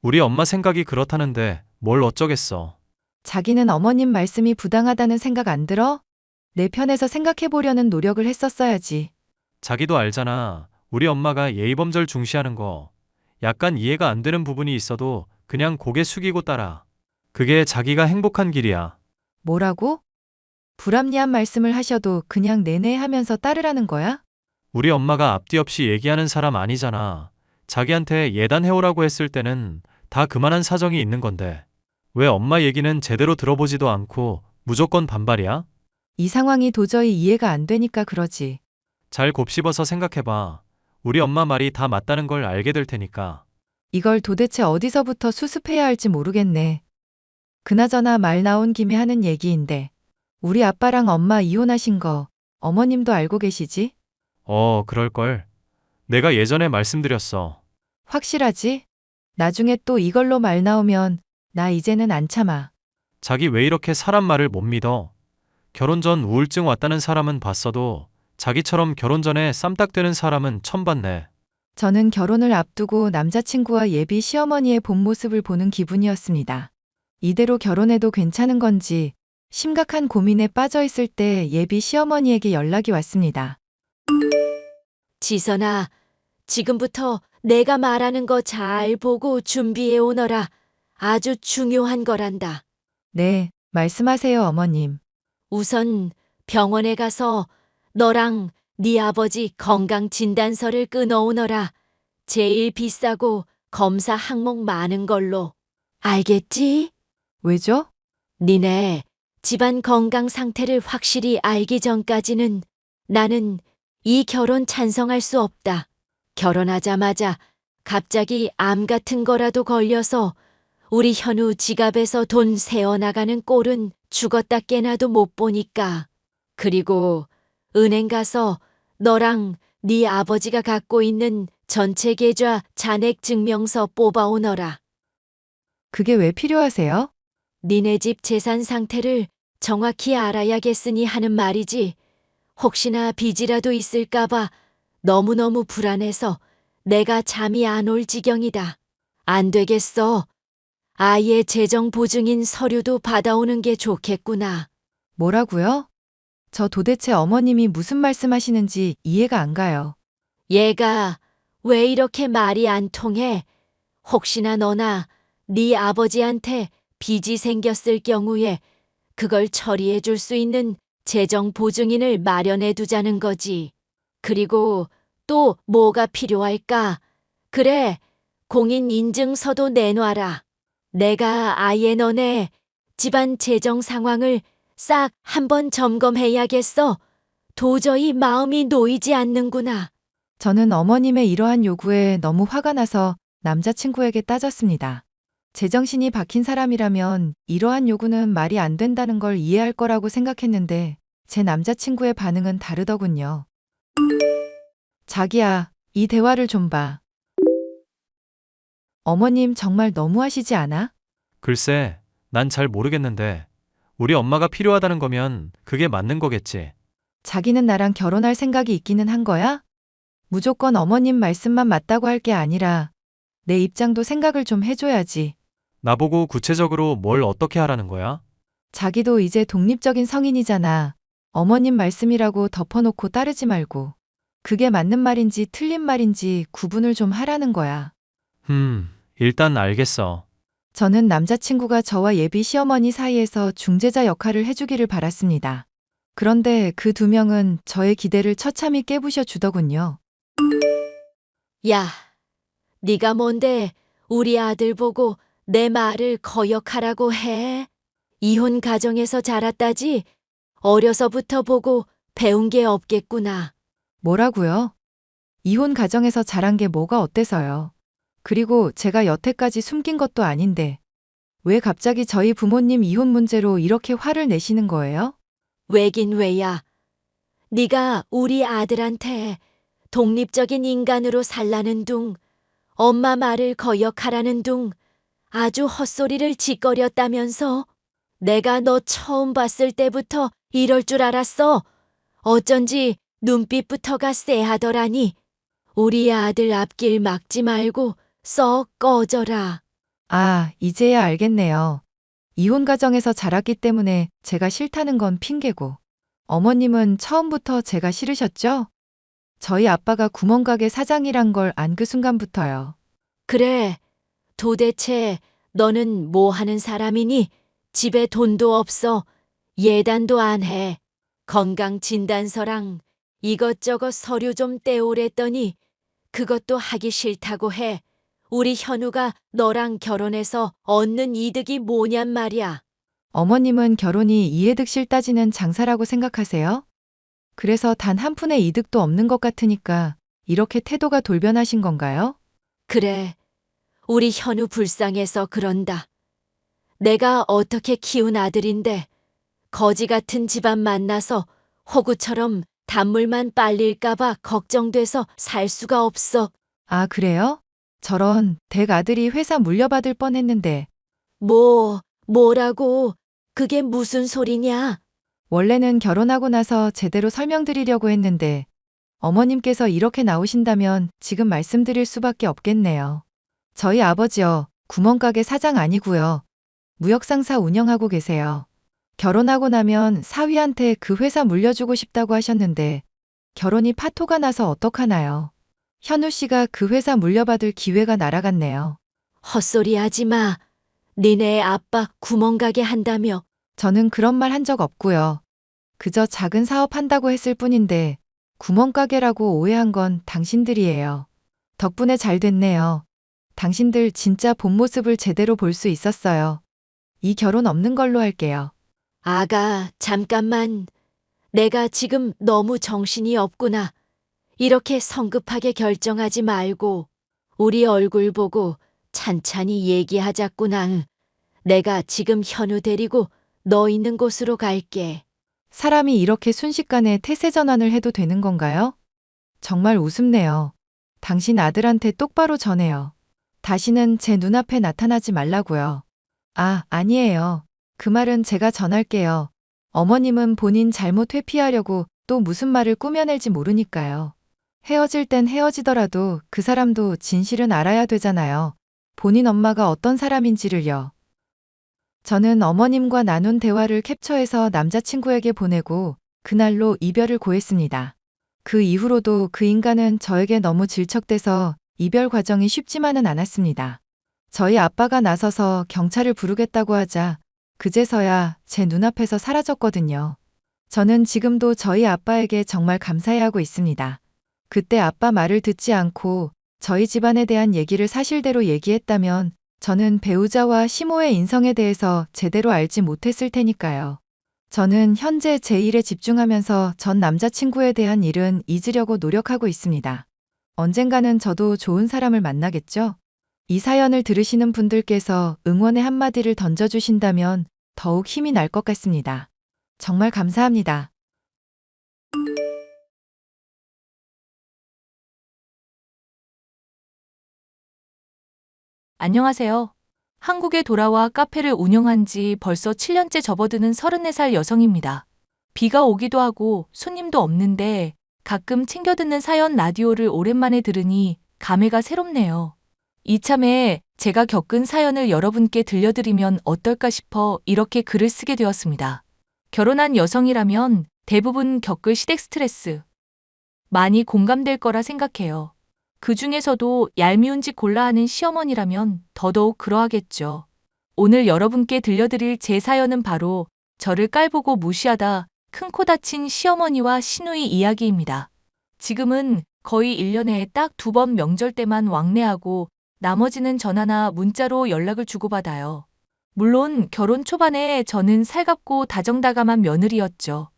우리 엄마 생각이 그렇다는데 뭘 어쩌겠어. 자기는 어머님 말씀이 부당하다는 생각 안 들어? 내 편에서 생각해 보려는 노력을 했었어야지. 자기도 알잖아. 우리 엄마가 예의범절 중시하는 거. 약간 이해가 안 되는 부분이 있어도 그냥 고개 숙이고 따라. 그게 자기가 행복한 길이야. 뭐라고? 불합리한 말씀을 하셔도 그냥 내내 하면서 따르라는 거야? 우리 엄마가 앞뒤 없이 얘기하는 사람 아니잖아. 자기한테 예단해오라고 했을 때는 다 그만한 사정이 있는 건데. 왜 엄마 얘기는 제대로 들어보지도 않고 무조건 반발이야? 이 상황이 도저히 이해가 안 되니까 그러지. 잘 곱씹어서 생각해봐. 우리 엄마 말이 다 맞다는 걸 알게 될 테니까. 이걸 도대체 어디서부터 수습해야 할지 모르겠네. 그나저나 말 나온 김에 하는 얘기인데 우리 아빠랑 엄마 이혼하신 거 어머님도 알고 계시지? 그럴걸. 내가 예전에 말씀드렸어. 확실하지? 나중에 또 이걸로 말 나오면 나 이제는 안 참아. 자기 왜 이렇게 사람 말을 못 믿어? 결혼 전 우울증 왔다는 사람은 봤어도 자기처럼 결혼 전에 쌈딱되는 사람은 처음 봤네. 저는 결혼을 앞두고 남자친구와 예비 시어머니의 본 모습을 보는 기분이었습니다. 이대로 결혼해도 괜찮은 건지 심각한 고민에 빠져 있을 때 예비 시어머니에게 연락이 왔습니다. 지선아, 지금부터 내가 말하는 거 잘 보고 준비해 오너라. 아주 중요한 거란다. 네, 말씀하세요, 어머님. 우선 병원에 가서 너랑 네 아버지 건강진단서를 끊어오너라. 제일 비싸고 검사 항목 많은 걸로. 알겠지? 왜죠? 니네 집안 건강 상태를 확실히 알기 전까지는 나는 이 결혼 찬성할 수 없다. 결혼하자마자 갑자기 암 같은 거라도 걸려서 우리 현우 지갑에서 돈 새어나가는 꼴은 죽었다 깨나도 못 보니까. 그리고 은행 가서 너랑 네 아버지가 갖고 있는 전체 계좌 잔액 증명서 뽑아오너라. 그게 왜 필요하세요? 니네 집 재산 상태를 정확히 알아야겠으니 하는 말이지. 혹시나 빚이라도 있을까봐 너무너무 불안해서 내가 잠이 안 올 지경이다. 안 되겠어. 아예 재정 보증인 서류도 받아오는 게 좋겠구나. 뭐라고요? 저 도대체 어머님이 무슨 말씀하시는지 이해가 안 가요. 얘가 왜 이렇게 말이 안 통해? 혹시나 너나 네 아버지한테 빚이 생겼을 경우에 그걸 처리해 줄 수 있는 재정 보증인을 마련해 두자는 거지. 그리고 또 뭐가 필요할까? 그래, 공인 인증서도 내놔라. 내가 아예 너네 집안 재정 상황을 싹 한번 점검해야겠어. 도저히 마음이 놓이지 않는구나. 저는 어머님의 이러한 요구에 너무 화가 나서 남자친구에게 따졌습니다. 제정신이 박힌 사람이라면 이러한 요구는 말이 안 된다는 걸 이해할 거라고 생각했는데 제 남자친구의 반응은 다르더군요. 자기야, 이 대화를 좀 봐. 어머님 정말 너무하시지 않아? 글쎄, 난 잘 모르겠는데 우리 엄마가 필요하다는 거면 그게 맞는 거겠지. 자기는 나랑 결혼할 생각이 있기는 한 거야? 무조건 어머님 말씀만 맞다고 할 게 아니라 내 입장도 생각을 좀 해줘야지. 나보고 구체적으로 뭘 어떻게 하라는 거야? 자기도 이제 독립적인 성인이잖아. 어머님 말씀이라고 덮어놓고 따르지 말고. 그게 맞는 말인지 틀린 말인지 구분을 좀 하라는 거야. 일단 알겠어. 저는 남자친구가 저와 예비 시어머니 사이에서 중재자 역할을 해주기를 바랐습니다. 그런데 그 두 명은 저의 기대를 처참히 깨부셔 주더군요. 야, 네가 뭔데 우리 아들 보고 내 말을 거역하라고 해? 이혼 가정에서 자랐다지? 어려서부터 보고 배운 게 없겠구나. 뭐라고요? 이혼 가정에서 자란 게 뭐가 어때서요? 그리고 제가 여태까지 숨긴 것도 아닌데 왜 갑자기 저희 부모님 이혼 문제로 이렇게 화를 내시는 거예요? 왜긴 왜야. 네가 우리 아들한테 독립적인 인간으로 살라는 둥, 엄마 말을 거역하라는 둥 아주 헛소리를 짓거렸다면서 내가 너 처음 봤을 때부터 이럴 줄 알았어. 어쩐지 눈빛부터가 쎄하더라니. 우리 아들 앞길 막지 말고 썩 꺼져라. 아, 이제야 알겠네요. 이혼 가정에서 자랐기 때문에 제가 싫다는 건 핑계고, 어머님은 처음부터 제가 싫으셨죠? 저희 아빠가 구멍가게 사장이란 걸 안 그 순간부터요. 그래, 도대체 너는 뭐 하는 사람이니? 집에 돈도 없어. 예단도 안 해. 건강진단서랑 이것저것 서류 좀 떼오랬더니 그것도 하기 싫다고 해. 우리 현우가 너랑 결혼해서 얻는 이득이 뭐냔 말이야. 어머님은 결혼이 이해득 실 따지는 장사라고 생각하세요? 그래서 단 한 푼의 이득도 없는 것 같으니까 이렇게 태도가 돌변하신 건가요? 그래, 우리 현우 불쌍해서 그런다. 내가 어떻게 키운 아들인데 거지 같은 집안 만나서 호구처럼 단물만 빨릴까봐 걱정돼서 살 수가 없어. 아, 그래요? 저런 댁 아들이 회사 물려받을 뻔했는데 뭐라고? 그게 무슨 소리냐? 원래는 결혼하고 나서 제대로 설명드리려고 했는데 어머님께서 이렇게 나오신다면 지금 말씀드릴 수밖에 없겠네요. 저희 아버지요, 구멍가게 사장 아니고요. 무역상사 운영하고 계세요. 결혼하고 나면 사위한테 그 회사 물려주고 싶다고 하셨는데 결혼이 파토가 나서 어떡하나요? 현우 씨가 그 회사 물려받을 기회가 날아갔네요. 헛소리 하지 마. 니네 아빠 구멍가게 한다며. 저는 그런 말 한 적 없고요. 그저 작은 사업 한다고 했을 뿐인데 구멍가게라고 오해한 건 당신들이에요. 덕분에 잘 됐네요. 당신들 진짜 본 모습을 제대로 볼 수 있었어요. 이 결혼 없는 걸로 할게요. 아가, 잠깐만. 내가 지금 너무 정신이 없구나. 이렇게 성급하게 결정하지 말고 우리 얼굴 보고 찬찬히 얘기하자꾸나. 내가 지금 현우 데리고 너 있는 곳으로 갈게. 사람이 이렇게 순식간에 태세 전환을 해도 되는 건가요? 정말 우습네요. 당신 아들한테 똑바로 전해요. 다시는 제 눈앞에 나타나지 말라고요. 아, 아니에요. 그 말은 제가 전할게요. 어머님은 본인 잘못 회피하려고 또 무슨 말을 꾸며낼지 모르니까요. 헤어질 땐 헤어지더라도 그 사람도 진실은 알아야 되잖아요. 본인 엄마가 어떤 사람인지를요. 저는 어머님과 나눈 대화를 캡처해서 남자친구에게 보내고 그날로 이별을 고했습니다. 그 이후로도 그 인간은 저에게 너무 질척대서 이별 과정이 쉽지만은 않았습니다. 저희 아빠가 나서서 경찰을 부르겠다고 하자 그제서야 제 눈앞에서 사라졌거든요. 저는 지금도 저희 아빠에게 정말 감사해하고 있습니다. 그때 아빠 말을 듣지 않고 저희 집안에 대한 얘기를 사실대로 얘기했다면 저는 배우자와 시모의 인성에 대해서 제대로 알지 못했을 테니까요. 저는 현재 제 일에 집중하면서 전 남자친구에 대한 일은 잊으려고 노력하고 있습니다. 언젠가는 저도 좋은 사람을 만나겠죠? 이 사연을 들으시는 분들께서 응원의 한마디를 던져주신다면 더욱 힘이 날 것 같습니다. 정말 감사합니다. 안녕하세요. 한국에 돌아와 카페를 운영한 지 벌써 7년째 접어드는 34살 여성입니다. 비가 오기도 하고 손님도 없는데 가끔 챙겨 듣는 사연 라디오를 오랜만에 들으니 감회가 새롭네요. 이참에 제가 겪은 사연을 여러분께 들려드리면 어떨까 싶어 이렇게 글을 쓰게 되었습니다. 결혼한 여성이라면 대부분 겪을 시댁 스트레스 많이 공감될 거라 생각해요. 그 중에서도 얄미운 짓 골라 하는 시어머니라면 더더욱 그러하겠죠. 오늘 여러분께 들려드릴 제 사연은 바로 저를 깔보고 무시하다 큰 코 다친 시어머니와 시누이 이야기입니다. 지금은 거의 1년에 딱 2번 명절 때만 왕래하고 나머지는 전화나 문자로 연락을 주고받아요. 물론 결혼 초반에 저는 살갑고 다정다감한 며느리였죠.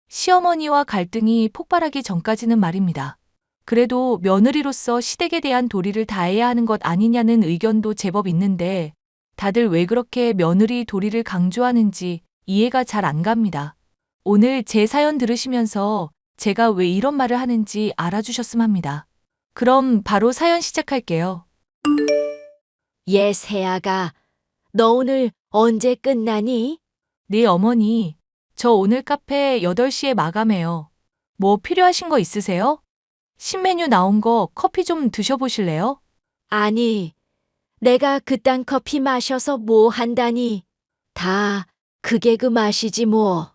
시어머니와 갈등이 폭발하기 전까지는 말입니다. 그래도 며느리로서 시댁에 대한 도리를 다해야 하는 것 아니냐는 의견도 제법 있는데 다들 왜 그렇게 며느리 도리를 강조하는지 이해가 잘 안 갑니다. 오늘 제 사연 들으시면서 제가 왜 이런 말을 하는지 알아주셨음 합니다. 그럼 바로 사연 시작할게요. 세아가, 너 오늘 언제 끝나니? 네, 어머니. 저 오늘 카페 8시에 마감해요. 뭐 필요하신 거 있으세요? 신메뉴 나온 거 커피 좀 드셔보실래요? 아니, 내가 그딴 커피 마셔서 뭐 한다니. 다 그게 그 맛이지 뭐.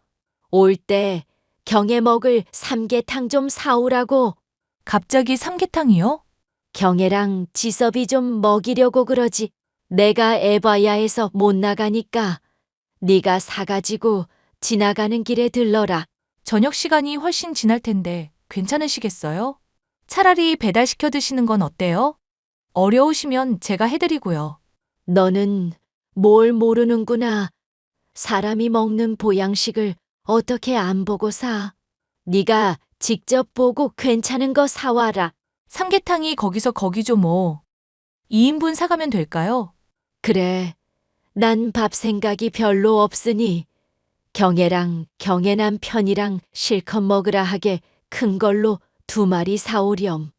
올 때 경에 먹을 삼계탕 좀 사오라고. 갑자기 삼계탕이요? 경애랑 지섭이 좀 먹이려고 그러지. 내가 에바야에서 못 나가니까 네가 사가지고 지나가는 길에 들러라. 저녁 시간이 훨씬 지날 텐데 괜찮으시겠어요? 차라리 배달시켜 드시는 건 어때요? 어려우시면 제가 해드리고요. 너는 뭘 모르는구나. 사람이 먹는 보양식을 어떻게 안 보고 사. 네가 직접 보고 괜찮은 거 사와라. 삼계탕이 거기서 거기죠 뭐. 2인분 사가면 될까요? 그래, 난 밥 생각이 별로 없으니 경애랑 경애 남편이랑 실컷 먹으라 하게 큰 걸로 2마리 사오렴.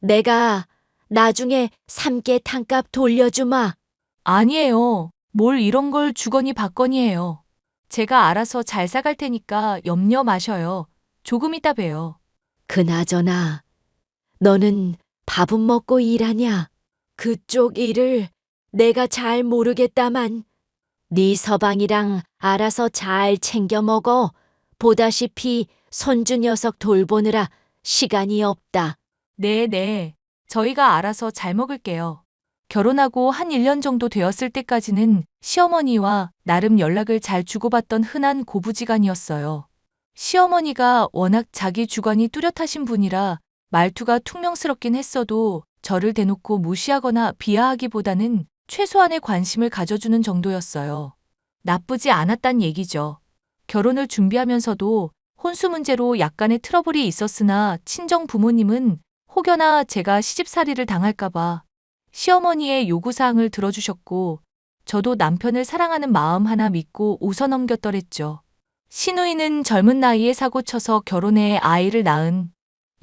내가 나중에 삼계탕값 돌려주마. 아니에요. 뭘 이런 걸 주거니 받거니 해요. 제가 알아서 잘 사갈 테니까 염려 마셔요. 조금 이따 봬요. 그나저나 너는 밥은 먹고 일하냐? 그쪽 일을 내가 잘 모르겠다만 네 서방이랑 알아서 잘 챙겨 먹어. 보다시피 손주 녀석 돌보느라 시간이 없다. 네. 저희가 알아서 잘 먹을게요. 결혼하고 한 1년 정도 되었을 때까지는 시어머니와 나름 연락을 잘 주고받던 흔한 고부지간이었어요. 시어머니가 워낙 자기 주관이 뚜렷하신 분이라 말투가 퉁명스럽긴 했어도 저를 대놓고 무시하거나 비하하기보다는 최소한의 관심을 가져주는 정도였어요. 나쁘지 않았단 얘기죠. 결혼을 준비하면서도 혼수 문제로 약간의 트러블이 있었으나 친정 부모님은 혹여나 제가 시집살이를 당할까봐 시어머니의 요구사항을 들어주셨고 저도 남편을 사랑하는 마음 하나 믿고 웃어넘겼더랬죠. 시누이는 젊은 나이에 사고 쳐서 결혼해 아이를 낳은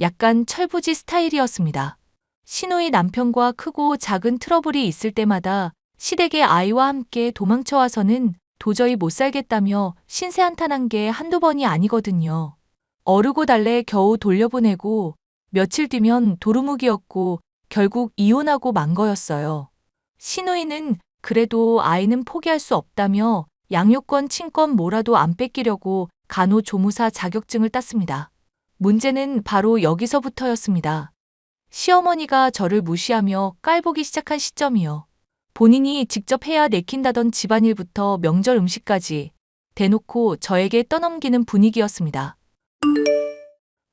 약간 철부지 스타일이었습니다. 시누이 남편과 크고 작은 트러블이 있을 때마다 시댁의 아이와 함께 도망쳐와서는 도저히 못 살겠다며 신세 한탄한 게 한두 번이 아니거든요. 어르고 달래 겨우 돌려보내고 며칠 뒤면 도루묵이었고 결국 이혼하고 만 거였어요. 시누이는 그래도 아이는 포기할 수 없다며 양육권, 친권 뭐라도 안 뺏기려고 간호조무사 자격증을 땄습니다. 문제는 바로 여기서부터였습니다. 시어머니가 저를 무시하며 깔보기 시작한 시점이요. 본인이 직접 해야 내킨다던 집안일부터 명절 음식까지 대놓고 저에게 떠넘기는 분위기였습니다.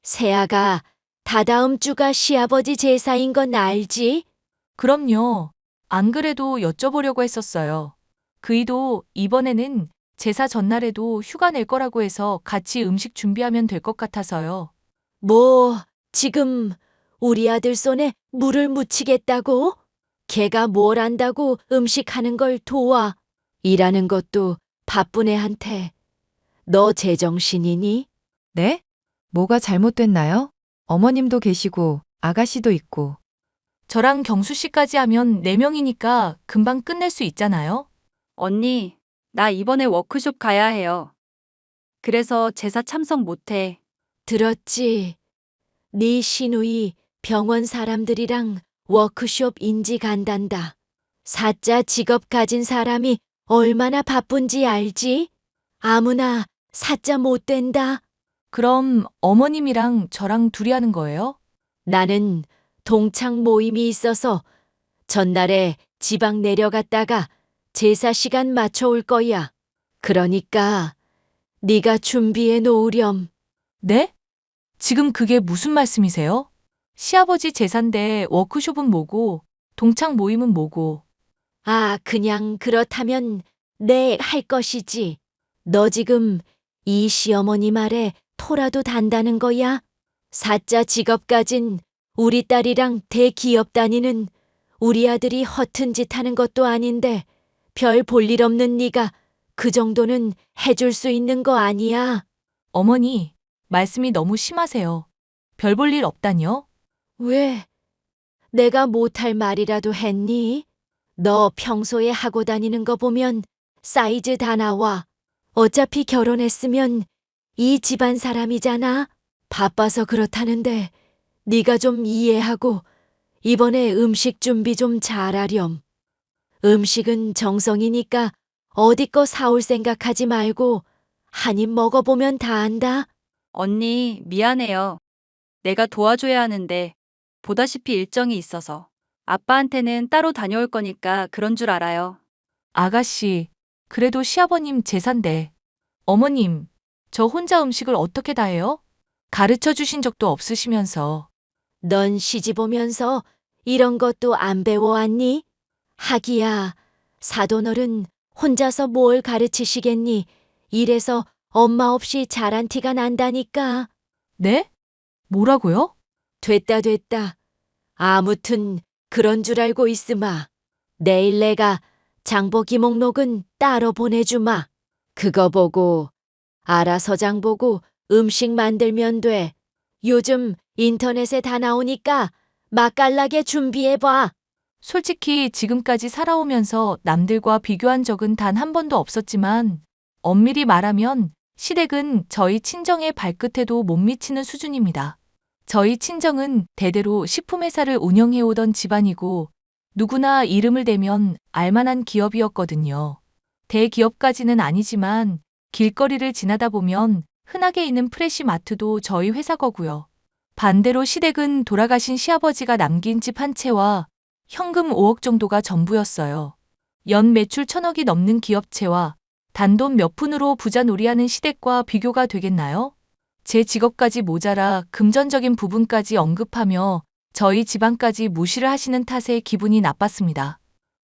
세아가 다다음 주가 시아버지 제사인 건 알지? 그럼요. 안 그래도 여쭤보려고 했었어요. 그이도 이번에는 제사 전날에도 휴가 낼 거라고 해서 같이 음식 준비하면 될 것 같아서요. 뭐, 지금 우리 아들 손에 물을 묻히겠다고? 걔가 뭘 안다고 음식하는 걸 도와. 일하는 것도 바쁜 애한테. 너 제정신이니? 네? 뭐가 잘못됐나요? 어머님도 계시고 아가씨도 있고. 저랑 경수 씨까지 하면 4명이니까 금방 끝낼 수 있잖아요. 언니, 나 이번에 워크숍 가야 해요. 그래서 제사 참석 못해. 들었지? 네 시누이 병원 사람들이랑 워크숍 인지 간단다. 사자 직업 가진 사람이 얼마나 바쁜지 알지? 아무나 사자 못 된다. 그럼 어머님이랑 저랑 둘이 하는 거예요? 나는 동창 모임이 있어서 전날에 지방 내려갔다가 제사 시간 맞춰 올 거야. 그러니까 네가 준비해 놓으렴. 네? 지금 그게 무슨 말씀이세요? 시아버지 제사인데 워크숍은 뭐고 동창 모임은 뭐고. 아, 그냥 그렇다면 네 할 것이지. 너 지금 이 시어머니 말에 토라도 단다는 거야? 사자 직업 가진 우리 딸이랑 대기업 다니는 우리 아들이 허튼 짓 하는 것도 아닌데 별 볼 일 없는 네가 그 정도는 해줄 수 있는 거 아니야? 어머니, 말씀이 너무 심하세요. 별 볼 일 없다뇨? 왜? 내가 못할 말이라도 했니? 너 평소에 하고 다니는 거 보면 사이즈 다 나와. 어차피 결혼했으면 이 집안 사람이잖아. 바빠서 그렇다는데 네가 좀 이해하고 이번에 음식 준비 좀 잘하렴. 음식은 정성이니까 어디 거 사올 생각하지 말고 한 입 먹어보면 다 안다. 언니, 미안해요. 내가 도와줘야 하는데 보다시피 일정이 있어서 아빠한테는 따로 다녀올 거니까 그런 줄 알아요. 아가씨, 그래도 시아버님 제사인데. 어머님, 저 혼자 음식을 어떻게 다 해요? 가르쳐 주신 적도 없으시면서. 넌 시집 오면서 이런 것도 안 배워왔니? 하기야, 사돈어른 혼자서 뭘 가르치시겠니? 이래서 엄마 없이 자란 티가 난다니까. 네? 뭐라고요? 됐다. 아무튼 그런 줄 알고 있으마. 내일 내가 장보 기목록은 따로 보내주마. 그거 보고 알아서 장보고 음식 만들면 돼. 요즘 인터넷에 다 나오니까 맛깔나게 준비해봐. 솔직히 지금까지 살아오면서 남들과 비교한 적은 단 한 번도 없었지만 엄밀히 말하면 시댁은 저희 친정의 발끝에도 못 미치는 수준입니다. 저희 친정은 대대로 식품회사를 운영해오던 집안이고 누구나 이름을 대면 알만한 기업이었거든요. 대기업까지는 아니지만 길거리를 지나다 보면 흔하게 있는 프레시마트도 저희 회사 거고요. 반대로 시댁은 돌아가신 시아버지가 남긴 집 한 채와 현금 5억 정도가 전부였어요. 연 매출 1,000억이 넘는 기업체와 단돈 몇 푼으로 부자놀이하는 시댁과 비교가 되겠나요? 제 직업까지 모자라 금전적인 부분까지 언급하며 저희 집안까지 무시를 하시는 탓에 기분이 나빴습니다.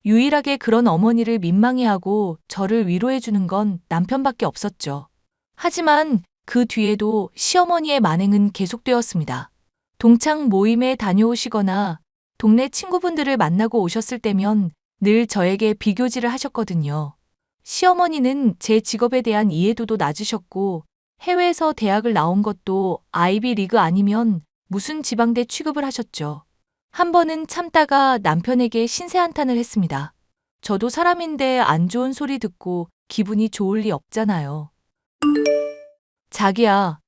유일하게 그런 어머니를 민망해하고 저를 위로해주는 건 남편밖에 없었죠. 하지만 그 뒤에도 시어머니의 만행은 계속되었습니다. 동창 모임에 다녀오시거나 동네 친구분들을 만나고 오셨을 때면 늘 저에게 비교질을 하셨거든요. 시어머니는 제 직업에 대한 이해도도 낮으셨고 해외에서 대학을 나온 것도 아이비 리그 아니면 무슨 지방대 취급을 하셨죠. 한 번은 참다가 남편에게 신세 한탄을 했습니다. 저도 사람인데 안 좋은 소리 듣고 기분이 좋을 리 없잖아요. 자기야,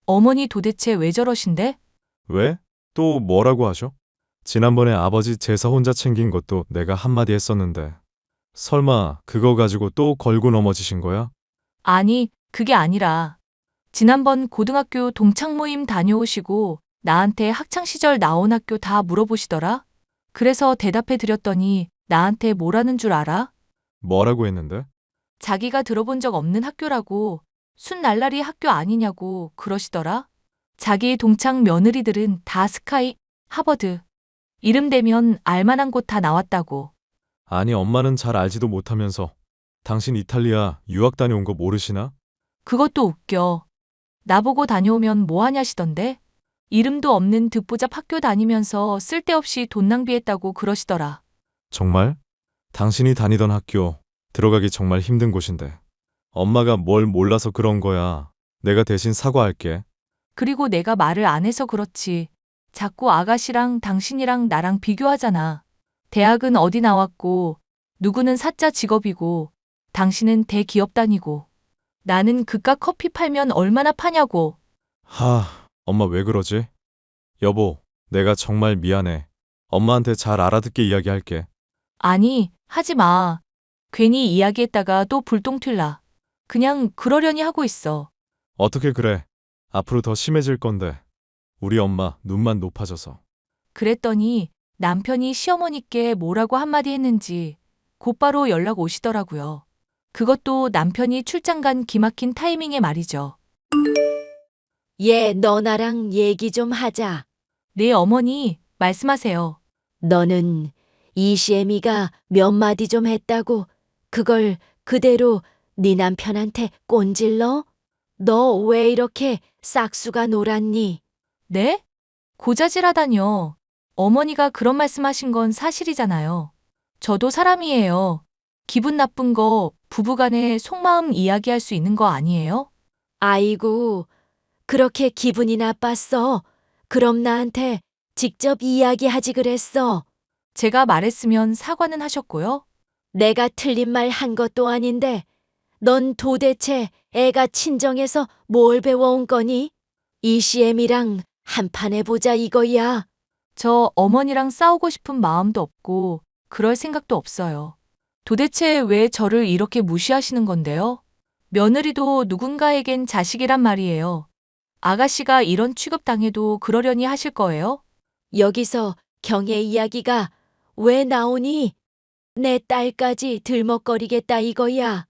어머니 도대체 왜 저러신데? 왜? 또 뭐라고 하셔? 지난번에 아버지 제사 혼자 챙긴 것도 내가 한마디 했었는데. 설마 그거 가지고 또 걸고 넘어지신 거야? 아니, 그게 아니라 지난번 고등학교 동창 모임 다녀오시고 나한테 학창시절 나온 학교 다 물어보시더라? 그래서 대답해 드렸더니 나한테 뭐라는 줄 알아? 뭐라고 했는데? 자기가 들어본 적 없는 학교라고 순날라리 학교 아니냐고 그러시더라? 자기 동창 며느리들은 다 스카이, 하버드, 이름 대면 알만한 곳 다 나왔다고. 아니 엄마는 잘 알지도 못하면서 당신 이탈리아 유학 다녀온 거 모르시나? 그것도 웃겨. 나보고 다녀오면 뭐 하냐시던데? 이름도 없는 듣보잡 학교 다니면서 쓸데없이 돈 낭비했다고 그러시더라. 정말? 당신이 다니던 학교 들어가기 정말 힘든 곳인데. 엄마가 뭘 몰라서 그런 거야. 내가 대신 사과할게. 그리고 내가 말을 안 해서 그렇지. 자꾸 아가씨랑 당신이랑 나랑 비교하잖아. 대학은 어디 나왔고, 누구는 사자 직업이고, 당신은 대기업 다니고. 나는 그깟 커피 팔면 얼마나 파냐고. 엄마 왜 그러지? 여보, 내가 정말 미안해. 엄마한테 잘 알아듣게 이야기할게. 아니, 하지 마. 괜히 이야기했다가 또 불똥 튈라. 그냥 그러려니 하고 있어. 어떻게 그래? 앞으로 더 심해질 건데. 우리 엄마 눈만 높아져서. 그랬더니 남편이 시어머니께 뭐라고 한마디 했는지 곧바로 연락 오시더라고요. 그것도 남편이 출장 간 기막힌 타이밍에 말이죠. 얘, 너 나랑 얘기 좀 하자. 네, 어머니, 말씀하세요. 너는 이시애미가 몇 마디 좀 했다고 그걸 그대로 네 남편한테 꼰질러? 너 왜 이렇게 싹수가 놀았니? 네? 고자질하다뇨. 어머니가 그런 말씀하신 건 사실이잖아요. 저도 사람이에요. 기분 나쁜 거 부부간에 속마음 이야기할 수 있는 거 아니에요? 아이고, 그렇게 기분이 나빴어. 그럼 나한테 직접 이야기하지 그랬어. 제가 말했으면 사과는 하셨고요. 내가 틀린 말 한 것도 아닌데 넌 도대체 애가 친정에서 뭘 배워온 거니? ECM이랑 한판 해보자 이거야. 저 어머니랑 싸우고 싶은 마음도 없고 그럴 생각도 없어요. 도대체 왜 저를 이렇게 무시하시는 건데요? 며느리도 누군가에겐 자식이란 말이에요. 아가씨가 이런 취급당해도 그러려니 하실 거예요? 여기서 경혜 이야기가 왜 나오니? 내 딸까지 들먹거리겠다 이거야.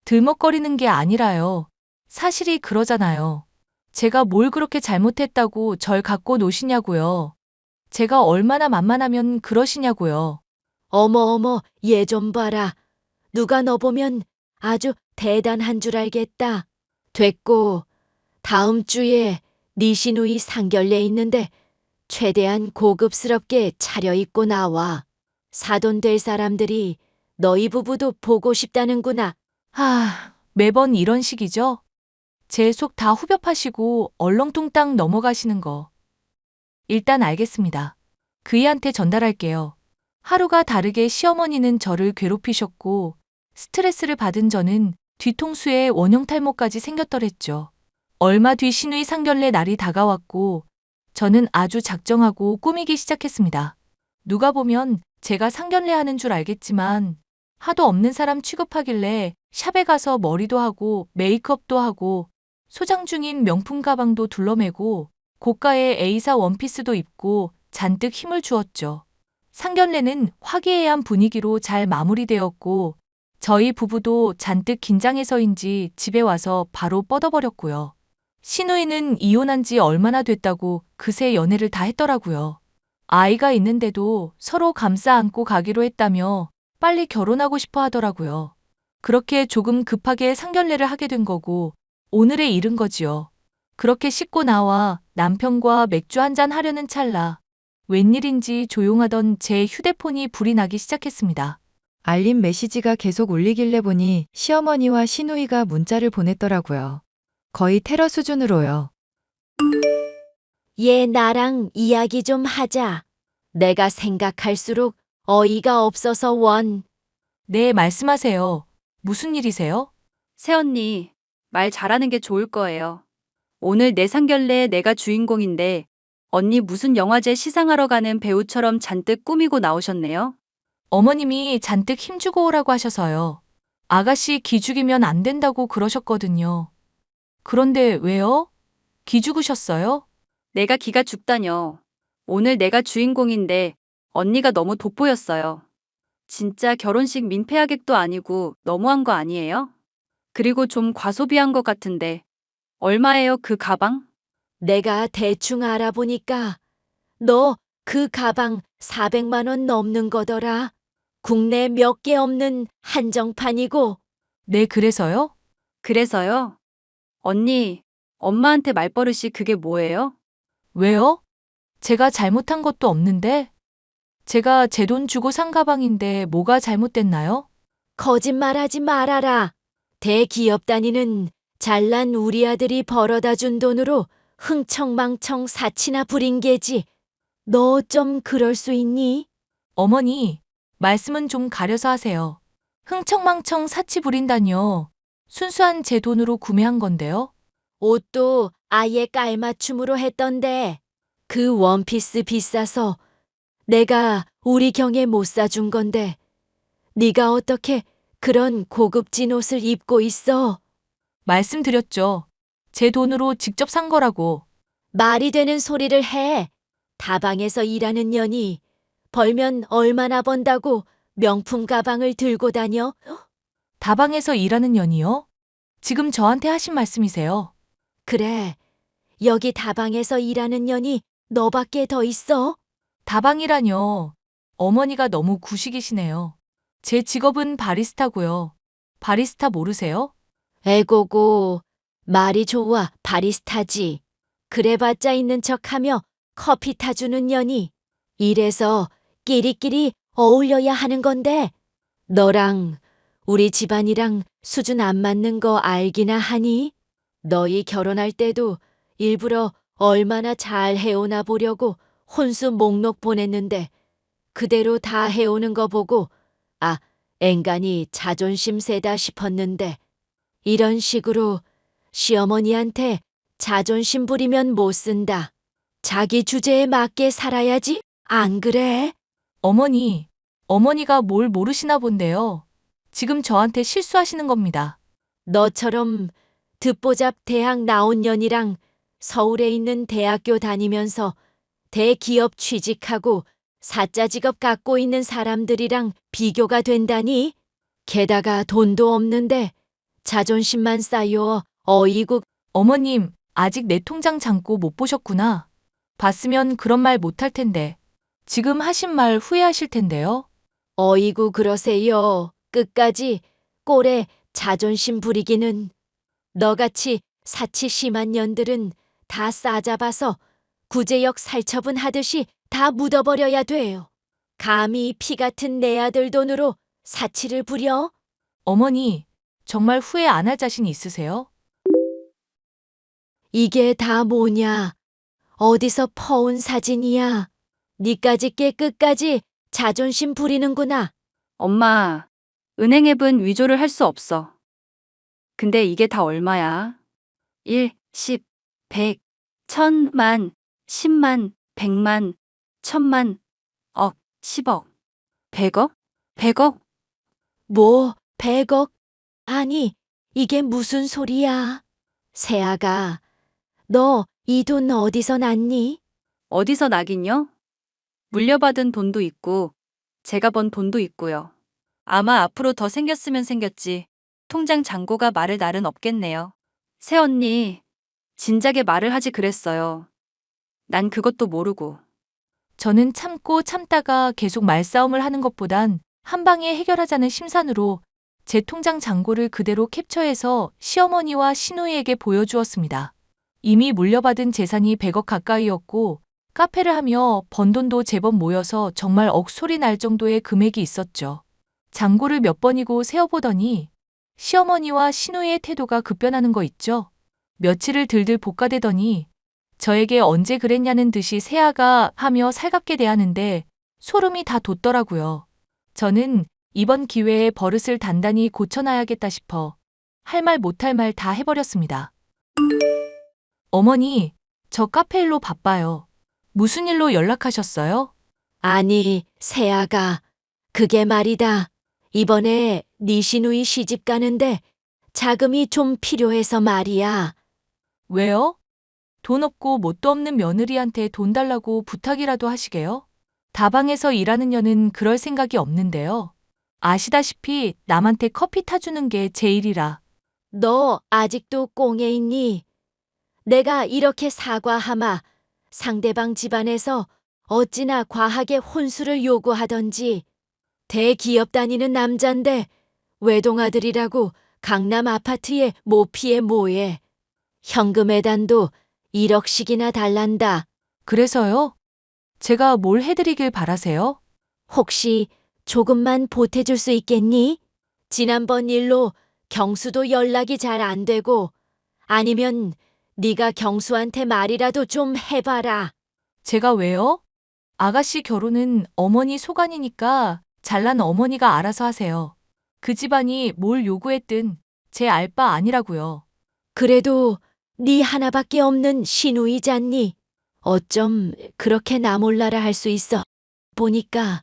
들먹거리는 게 아니라요. 사실이 그러잖아요. 제가 뭘 그렇게 잘못했다고 절 갖고 노시냐고요. 제가 얼마나 만만하면 그러시냐고요. 어머, 얘 좀 봐라. 누가 너 보면 아주 대단한 줄 알겠다. 됐고, 다음 주에 네 시누이 상견례 있는데 최대한 고급스럽게 차려입고 나와. 사돈 될 사람들이 너희 부부도 보고 싶다는구나. 매번 이런 식이죠? 제 속 다 후벼 파시고 얼렁뚱땅 넘어가시는 거. 일단 알겠습니다. 그이한테 전달할게요. 하루가 다르게 시어머니는 저를 괴롭히셨고 스트레스를 받은 저는 뒤통수에 원형 탈모까지 생겼더랬죠. 얼마 뒤 시누이 상견례 날이 다가왔고 저는 아주 작정하고 꾸미기 시작했습니다. 누가 보면 제가 상견례 하는 줄 알겠지만 하도 없는 사람 취급하길래 샵에 가서 머리도 하고 메이크업도 하고 소장 중인 명품 가방도 둘러매고 고가의 A사 원피스도 입고 잔뜩 힘을 주었죠. 상견례는 화기애애한 분위기로 잘 마무리되었고 저희 부부도 잔뜩 긴장해서인지 집에 와서 바로 뻗어버렸고요. 시누이는 이혼한 지 얼마나 됐다고 그새 연애를 다 했더라고요. 아이가 있는데도 서로 감싸 안고 가기로 했다며 빨리 결혼하고 싶어 하더라고요. 그렇게 조금 급하게 상견례를 하게 된 거고 오늘에 이른 거지요. 그렇게 씻고 나와 남편과 맥주 한잔 하려는 찰나 웬일인지 조용하던 제 휴대폰이 불이 나기 시작했습니다. 알림 메시지가 계속 울리길래 보니 시어머니와 시누이가 문자를 보냈더라고요. 거의 테러 수준으로요. 얘 나랑 이야기 좀 하자. 내가 생각할수록 어이가 없어서 원. 네, 말씀하세요. 무슨 일이세요? 새언니, 말 잘하는 게 좋을 거예요. 오늘 내 상견례에 내가 주인공인데 언니 무슨 영화제 시상하러 가는 배우처럼 잔뜩 꾸미고 나오셨네요. 어머님이 잔뜩 힘주고 오라고 하셔서요. 아가씨 기죽이면 안 된다고 그러셨거든요. 그런데 왜요? 기죽으셨어요? 내가 기가 죽다녀. 오늘 내가 주인공인데 언니가 너무 돋보였어요. 진짜 결혼식 민폐하객도 아니고 너무한 거 아니에요? 그리고 좀 과소비한 것 같은데. 얼마예요, 그 가방? 내가 대충 알아보니까 너 그 가방 400만 원 넘는 거더라. 국내 몇 개 없는 한정판이고. 네, 그래서요? 그래서요? 언니, 엄마한테 말버릇이 그게 뭐예요? 왜요? 제가 잘못한 것도 없는데? 제가 제 돈 주고 산 가방인데 뭐가 잘못됐나요? 거짓말하지 말아라. 대기업 다니는 잘난 우리 아들이 벌어다 준 돈으로 흥청망청 사치나 부린 게지. 너 좀 그럴 수 있니? 어머니, 말씀은 좀 가려서 하세요. 흥청망청 사치 부린다뇨. 순수한 제 돈으로 구매한 건데요. 옷도 아예 깔맞춤으로 했던데. 그 원피스 비싸서 내가 우리 경에 못 사준 건데. 네가 어떻게 그런 고급진 옷을 입고 있어? 말씀드렸죠. 제 돈으로 직접 산 거라고. 말이 되는 소리를 해. 다방에서 일하는 년이 벌면 얼마나 번다고 명품 가방을 들고 다녀? 다방에서 일하는 년이요? 지금 저한테 하신 말씀이세요. 그래. 여기 다방에서 일하는 년이 너밖에 더 있어? 다방이라뇨. 어머니가 너무 구식이시네요. 제 직업은 바리스타고요. 바리스타 모르세요? 에고고, 말이 좋아, 바리스타지. 그래봤자 있는 척하며 커피 타주는 년이. 이래서 끼리끼리 어울려야 하는 건데. 너랑 우리 집안이랑 수준 안 맞는 거 알기나 하니? 너희 결혼할 때도 일부러 얼마나 잘 해오나 보려고 혼수 목록 보냈는데 그대로 다 해오는 거 보고 아, 앵간히 자존심 세다 싶었는데 이런 식으로 시어머니한테 자존심 부리면 못 쓴다. 자기 주제에 맞게 살아야지. 안 그래? 어머니가 뭘 모르시나 본데요. 지금 저한테 실수하시는 겁니다. 너처럼 듣보잡 대학 나온 년이랑 서울에 있는 대학교 다니면서 대기업 취직하고 사짜 직업 갖고 있는 사람들이랑 비교가 된다니? 게다가 돈도 없는데 자존심만 쌓여. 어이구. 어머님, 아직 내 통장 잔고 못 보셨구나. 봤으면 그런 말 못할 텐데. 지금 하신 말 후회하실 텐데요. 어이구 그러세요. 끝까지 꼴에 자존심 부리기는. 너같이 사치 심한 년들은 다 싸잡아서 구제역 살처분 하듯이 다 묻어버려야 돼요. 감히 피 같은 내 아들 돈으로 사치를 부려? 어머니, 정말 후회 안 할 자신 있으세요? 이게 다 뭐냐? 어디서 퍼온 사진이야? 니까지 게 끝까지 자존심 부리는구나. 엄마, 은행 앱은 위조를 할 수 없어. 근데 이게 다 얼마야? 1, 10, 100, 1000만, 10만, 100만, 1000만, 억, 10억, 100억? 100억? 뭐, 100억? 아니, 이게 무슨 소리야? 세아가, 너 이 돈 어디서 났니? 어디서 나긴요? 물려받은 돈도 있고, 제가 번 돈도 있고요. 아마 앞으로 더 생겼으면 생겼지. 통장 잔고가 말을 날은 없겠네요. 새언니, 진작에 말을 하지 그랬어요. 난 그것도 모르고. 저는 참고 참다가 계속 말싸움을 하는 것보단 한 방에 해결하자는 심산으로 제 통장 잔고를 그대로 캡처해서 시어머니와 시누이에게 보여주었습니다. 이미 물려받은 재산이 100억 가까이였고 카페를 하며 번 돈도 제법 모여서 정말 억소리 날 정도의 금액이 있었죠. 잔고를 몇 번이고 세어보더니 시어머니와 시누이의 태도가 급변하는 거 있죠. 며칠을 들들 볶아대더니 저에게 언제 그랬냐는 듯이 세아가 하며 살갑게 대하는데 소름이 다 돋더라고요. 저는 이번 기회에 버릇을 단단히 고쳐놔야겠다 싶어 할 말 못할 말 다 해버렸습니다. 어머니, 저 카페 일로 바빠요. 무슨 일로 연락하셨어요? 아니, 세아가, 그게 말이다. 이번에 네 시누이 시집 가는데 자금이 좀 필요해서 말이야. 왜요? 돈 없고 뭣도 없는 며느리한테 돈 달라고 부탁이라도 하시게요? 다방에서 일하는 년은 그럴 생각이 없는데요. 아시다시피 남한테 커피 타주는 게 제 일이라. 너 아직도 꽁에 있니? 내가 이렇게 사과하마 상대방 집안에서 어찌나 과하게 혼수를 요구하던지. 대기업 다니는 남잔데 외동아들이라고 강남 아파트에 모피에 뭐해. 현금 예단도 1억씩이나 달란다. 그래서요? 제가 뭘 해드리길 바라세요? 혹시 조금만 보태줄 수 있겠니? 지난번 일로 경수도 연락이 잘 안 되고 아니면 네가 경수한테 말이라도 좀 해봐라. 제가 왜요? 아가씨 결혼은 어머니 소관이니까 잘난 어머니가 알아서 하세요. 그 집안이 뭘 요구했든 제 알 바 아니라고요. 그래도 네 하나밖에 없는 시누이잖니. 어쩜 그렇게 나 몰라라 할 수 있어. 보니까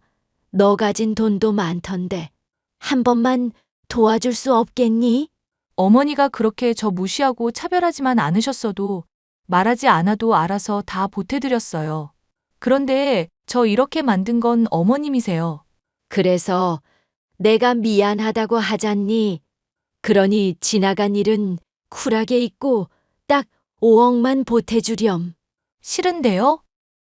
너 가진 돈도 많던데 한 번만 도와줄 수 없겠니? 어머니가 그렇게 저 무시하고 차별하지만 않으셨어도 말하지 않아도 알아서 다 보태드렸어요. 그런데 저 이렇게 만든 건 어머님이세요. 그래서 내가 미안하다고 하잖니. 그러니 지나간 일은 쿨하게 잊고 딱 5억만 보태주렴. 싫은데요?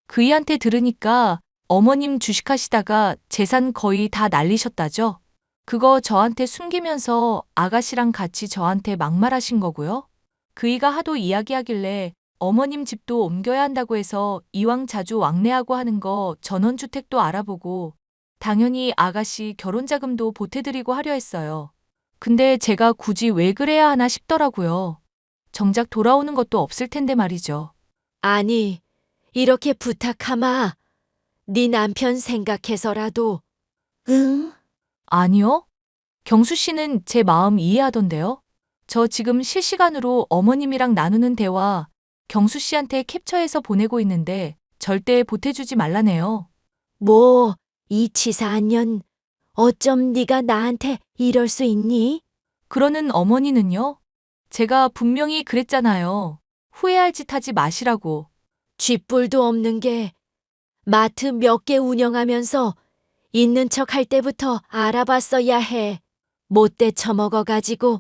그이한테 들으니까 어머님 주식하시다가 재산 거의 다 날리셨다죠? 그거 저한테 숨기면서 아가씨랑 같이 저한테 막말하신 거고요. 그이가 하도 이야기하길래 어머님 집도 옮겨야 한다고 해서 이왕 자주 왕래하고 하는 거 전원주택도 알아보고 당연히 아가씨 결혼자금도 보태드리고 하려 했어요. 근데 제가 굳이 왜 그래야 하나 싶더라고요. 정작 돌아오는 것도 없을 텐데 말이죠. 아니, 이렇게 부탁하마. 네 남편 생각해서라도. 응? 아니요. 경수 씨는 제 마음 이해하던데요. 저 지금 실시간으로 어머님이랑 나누는 대화 경수 씨한테 캡처해서 보내고 있는데 절대 보태주지 말라네요. 뭐, 이 치사한 어쩜 네가 나한테 이럴 수 있니? 그러는 어머니는요? 제가 분명히 그랬잖아요. 후회할 짓 하지 마시라고. 쥐뿔도 없는 게 마트 몇 개 운영하면서 있는 척 할 때부터 알아봤어야 해. 못돼 처먹어가지고.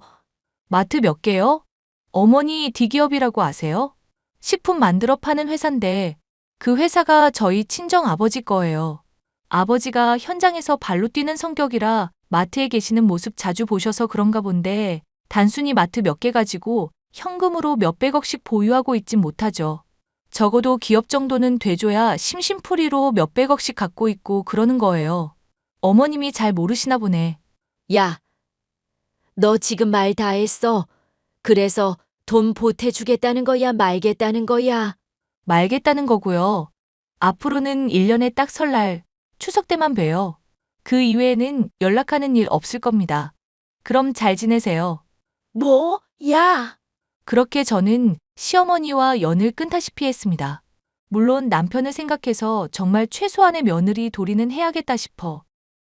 마트 몇 개요? 어머니 대기업이라고 아세요? 식품 만들어 파는 회사인데 그 회사가 저희 친정 아버지 거예요. 아버지가 현장에서 발로 뛰는 성격이라 마트에 계시는 모습 자주 보셔서 그런가 본데 단순히 마트 몇 개 가지고 현금으로 몇백억씩 보유하고 있진 못하죠. 적어도 기업 정도는 돼줘야 심심풀이로 몇백억씩 갖고 있고 그러는 거예요. 어머님이 잘 모르시나 보네. 야, 너 지금 말 다 했어. 그래서 돈 보태주겠다는 거야, 말겠다는 거야? 말겠다는 거고요. 앞으로는 1년에 딱 설날, 추석 때만 봬요. 그 이외에는 연락하는 일 없을 겁니다. 그럼 잘 지내세요. 뭐? 야! 그렇게 저는 시어머니와 연을 끊다시피 했습니다. 물론 남편을 생각해서 정말 최소한의 며느리 도리는 해야겠다 싶어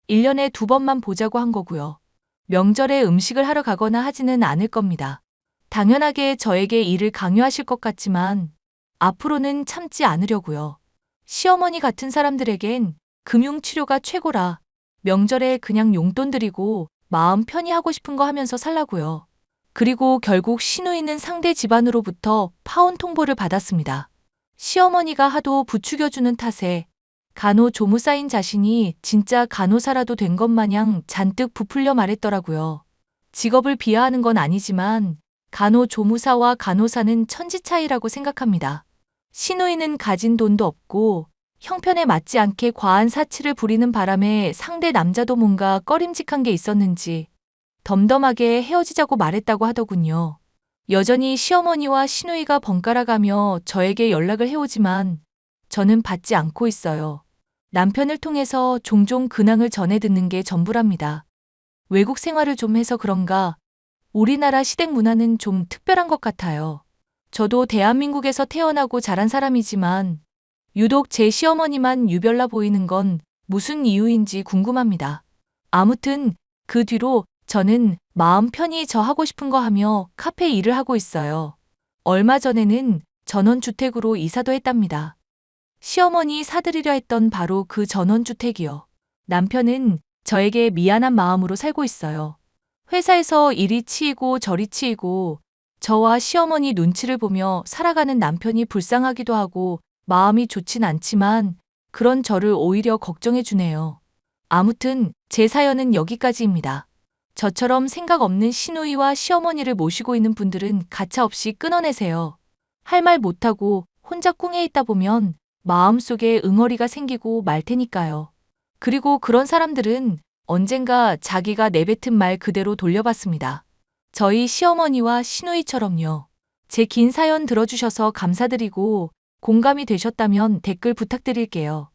1년에 2번만 보자고 한 거고요. 명절에 음식을 하러 가거나 하지는 않을 겁니다. 당연하게 저에게 일을 강요하실 것 같지만 앞으로는 참지 않으려고요. 시어머니 같은 사람들에겐 금융치료가 최고라 명절에 그냥 용돈 드리고 마음 편히 하고 싶은 거 하면서 살라고요. 그리고 결국 시누이는 상대 집안으로부터 파혼 통보를 받았습니다. 시어머니가 하도 부추겨주는 탓에 간호조무사인 자신이 진짜 간호사라도 된 것 마냥 잔뜩 부풀려 말했더라고요. 직업을 비하하는 건 아니지만 간호조무사와 간호사는 천지 차이라고 생각합니다. 시누이는 가진 돈도 없고 형편에 맞지 않게 과한 사치를 부리는 바람에 상대 남자도 뭔가 꺼림직한 게 있었는지 덤덤하게 헤어지자고 말했다고 하더군요. 여전히 시어머니와 시누이가 번갈아가며 저에게 연락을 해오지만 저는 받지 않고 있어요. 남편을 통해서 종종 근황을 전해 듣는 게 전부랍니다. 외국 생활을 좀 해서 그런가 우리나라 시댁 문화는 좀 특별한 것 같아요. 저도 대한민국에서 태어나고 자란 사람이지만 유독 제 시어머니만 유별나 보이는 건 무슨 이유인지 궁금합니다. 아무튼 그 뒤로 저는 마음 편히 저 하고 싶은 거 하며 카페 일을 하고 있어요. 얼마 전에는 전원주택으로 이사도 했답니다. 시어머니 사드리려 했던 바로 그 전원주택이요. 남편은 저에게 미안한 마음으로 살고 있어요. 회사에서 이리 치이고 저리 치이고 저와 시어머니 눈치를 보며 살아가는 남편이 불쌍하기도 하고 마음이 좋진 않지만 그런 저를 오히려 걱정해 주네요. 아무튼 제 사연은 여기까지입니다. 저처럼 생각 없는 시누이와 시어머니를 모시고 있는 분들은 가차없이 끊어내세요. 할 말 못하고 혼자 꿍해 있다 보면 마음속에 응어리가 생기고 말 테니까요. 그리고 그런 사람들은 언젠가 자기가 내뱉은 말 그대로 돌려받습니다. 저희 시어머니와 시누이처럼요. 제 긴 사연 들어주셔서 감사드리고 공감이 되셨다면 댓글 부탁드릴게요.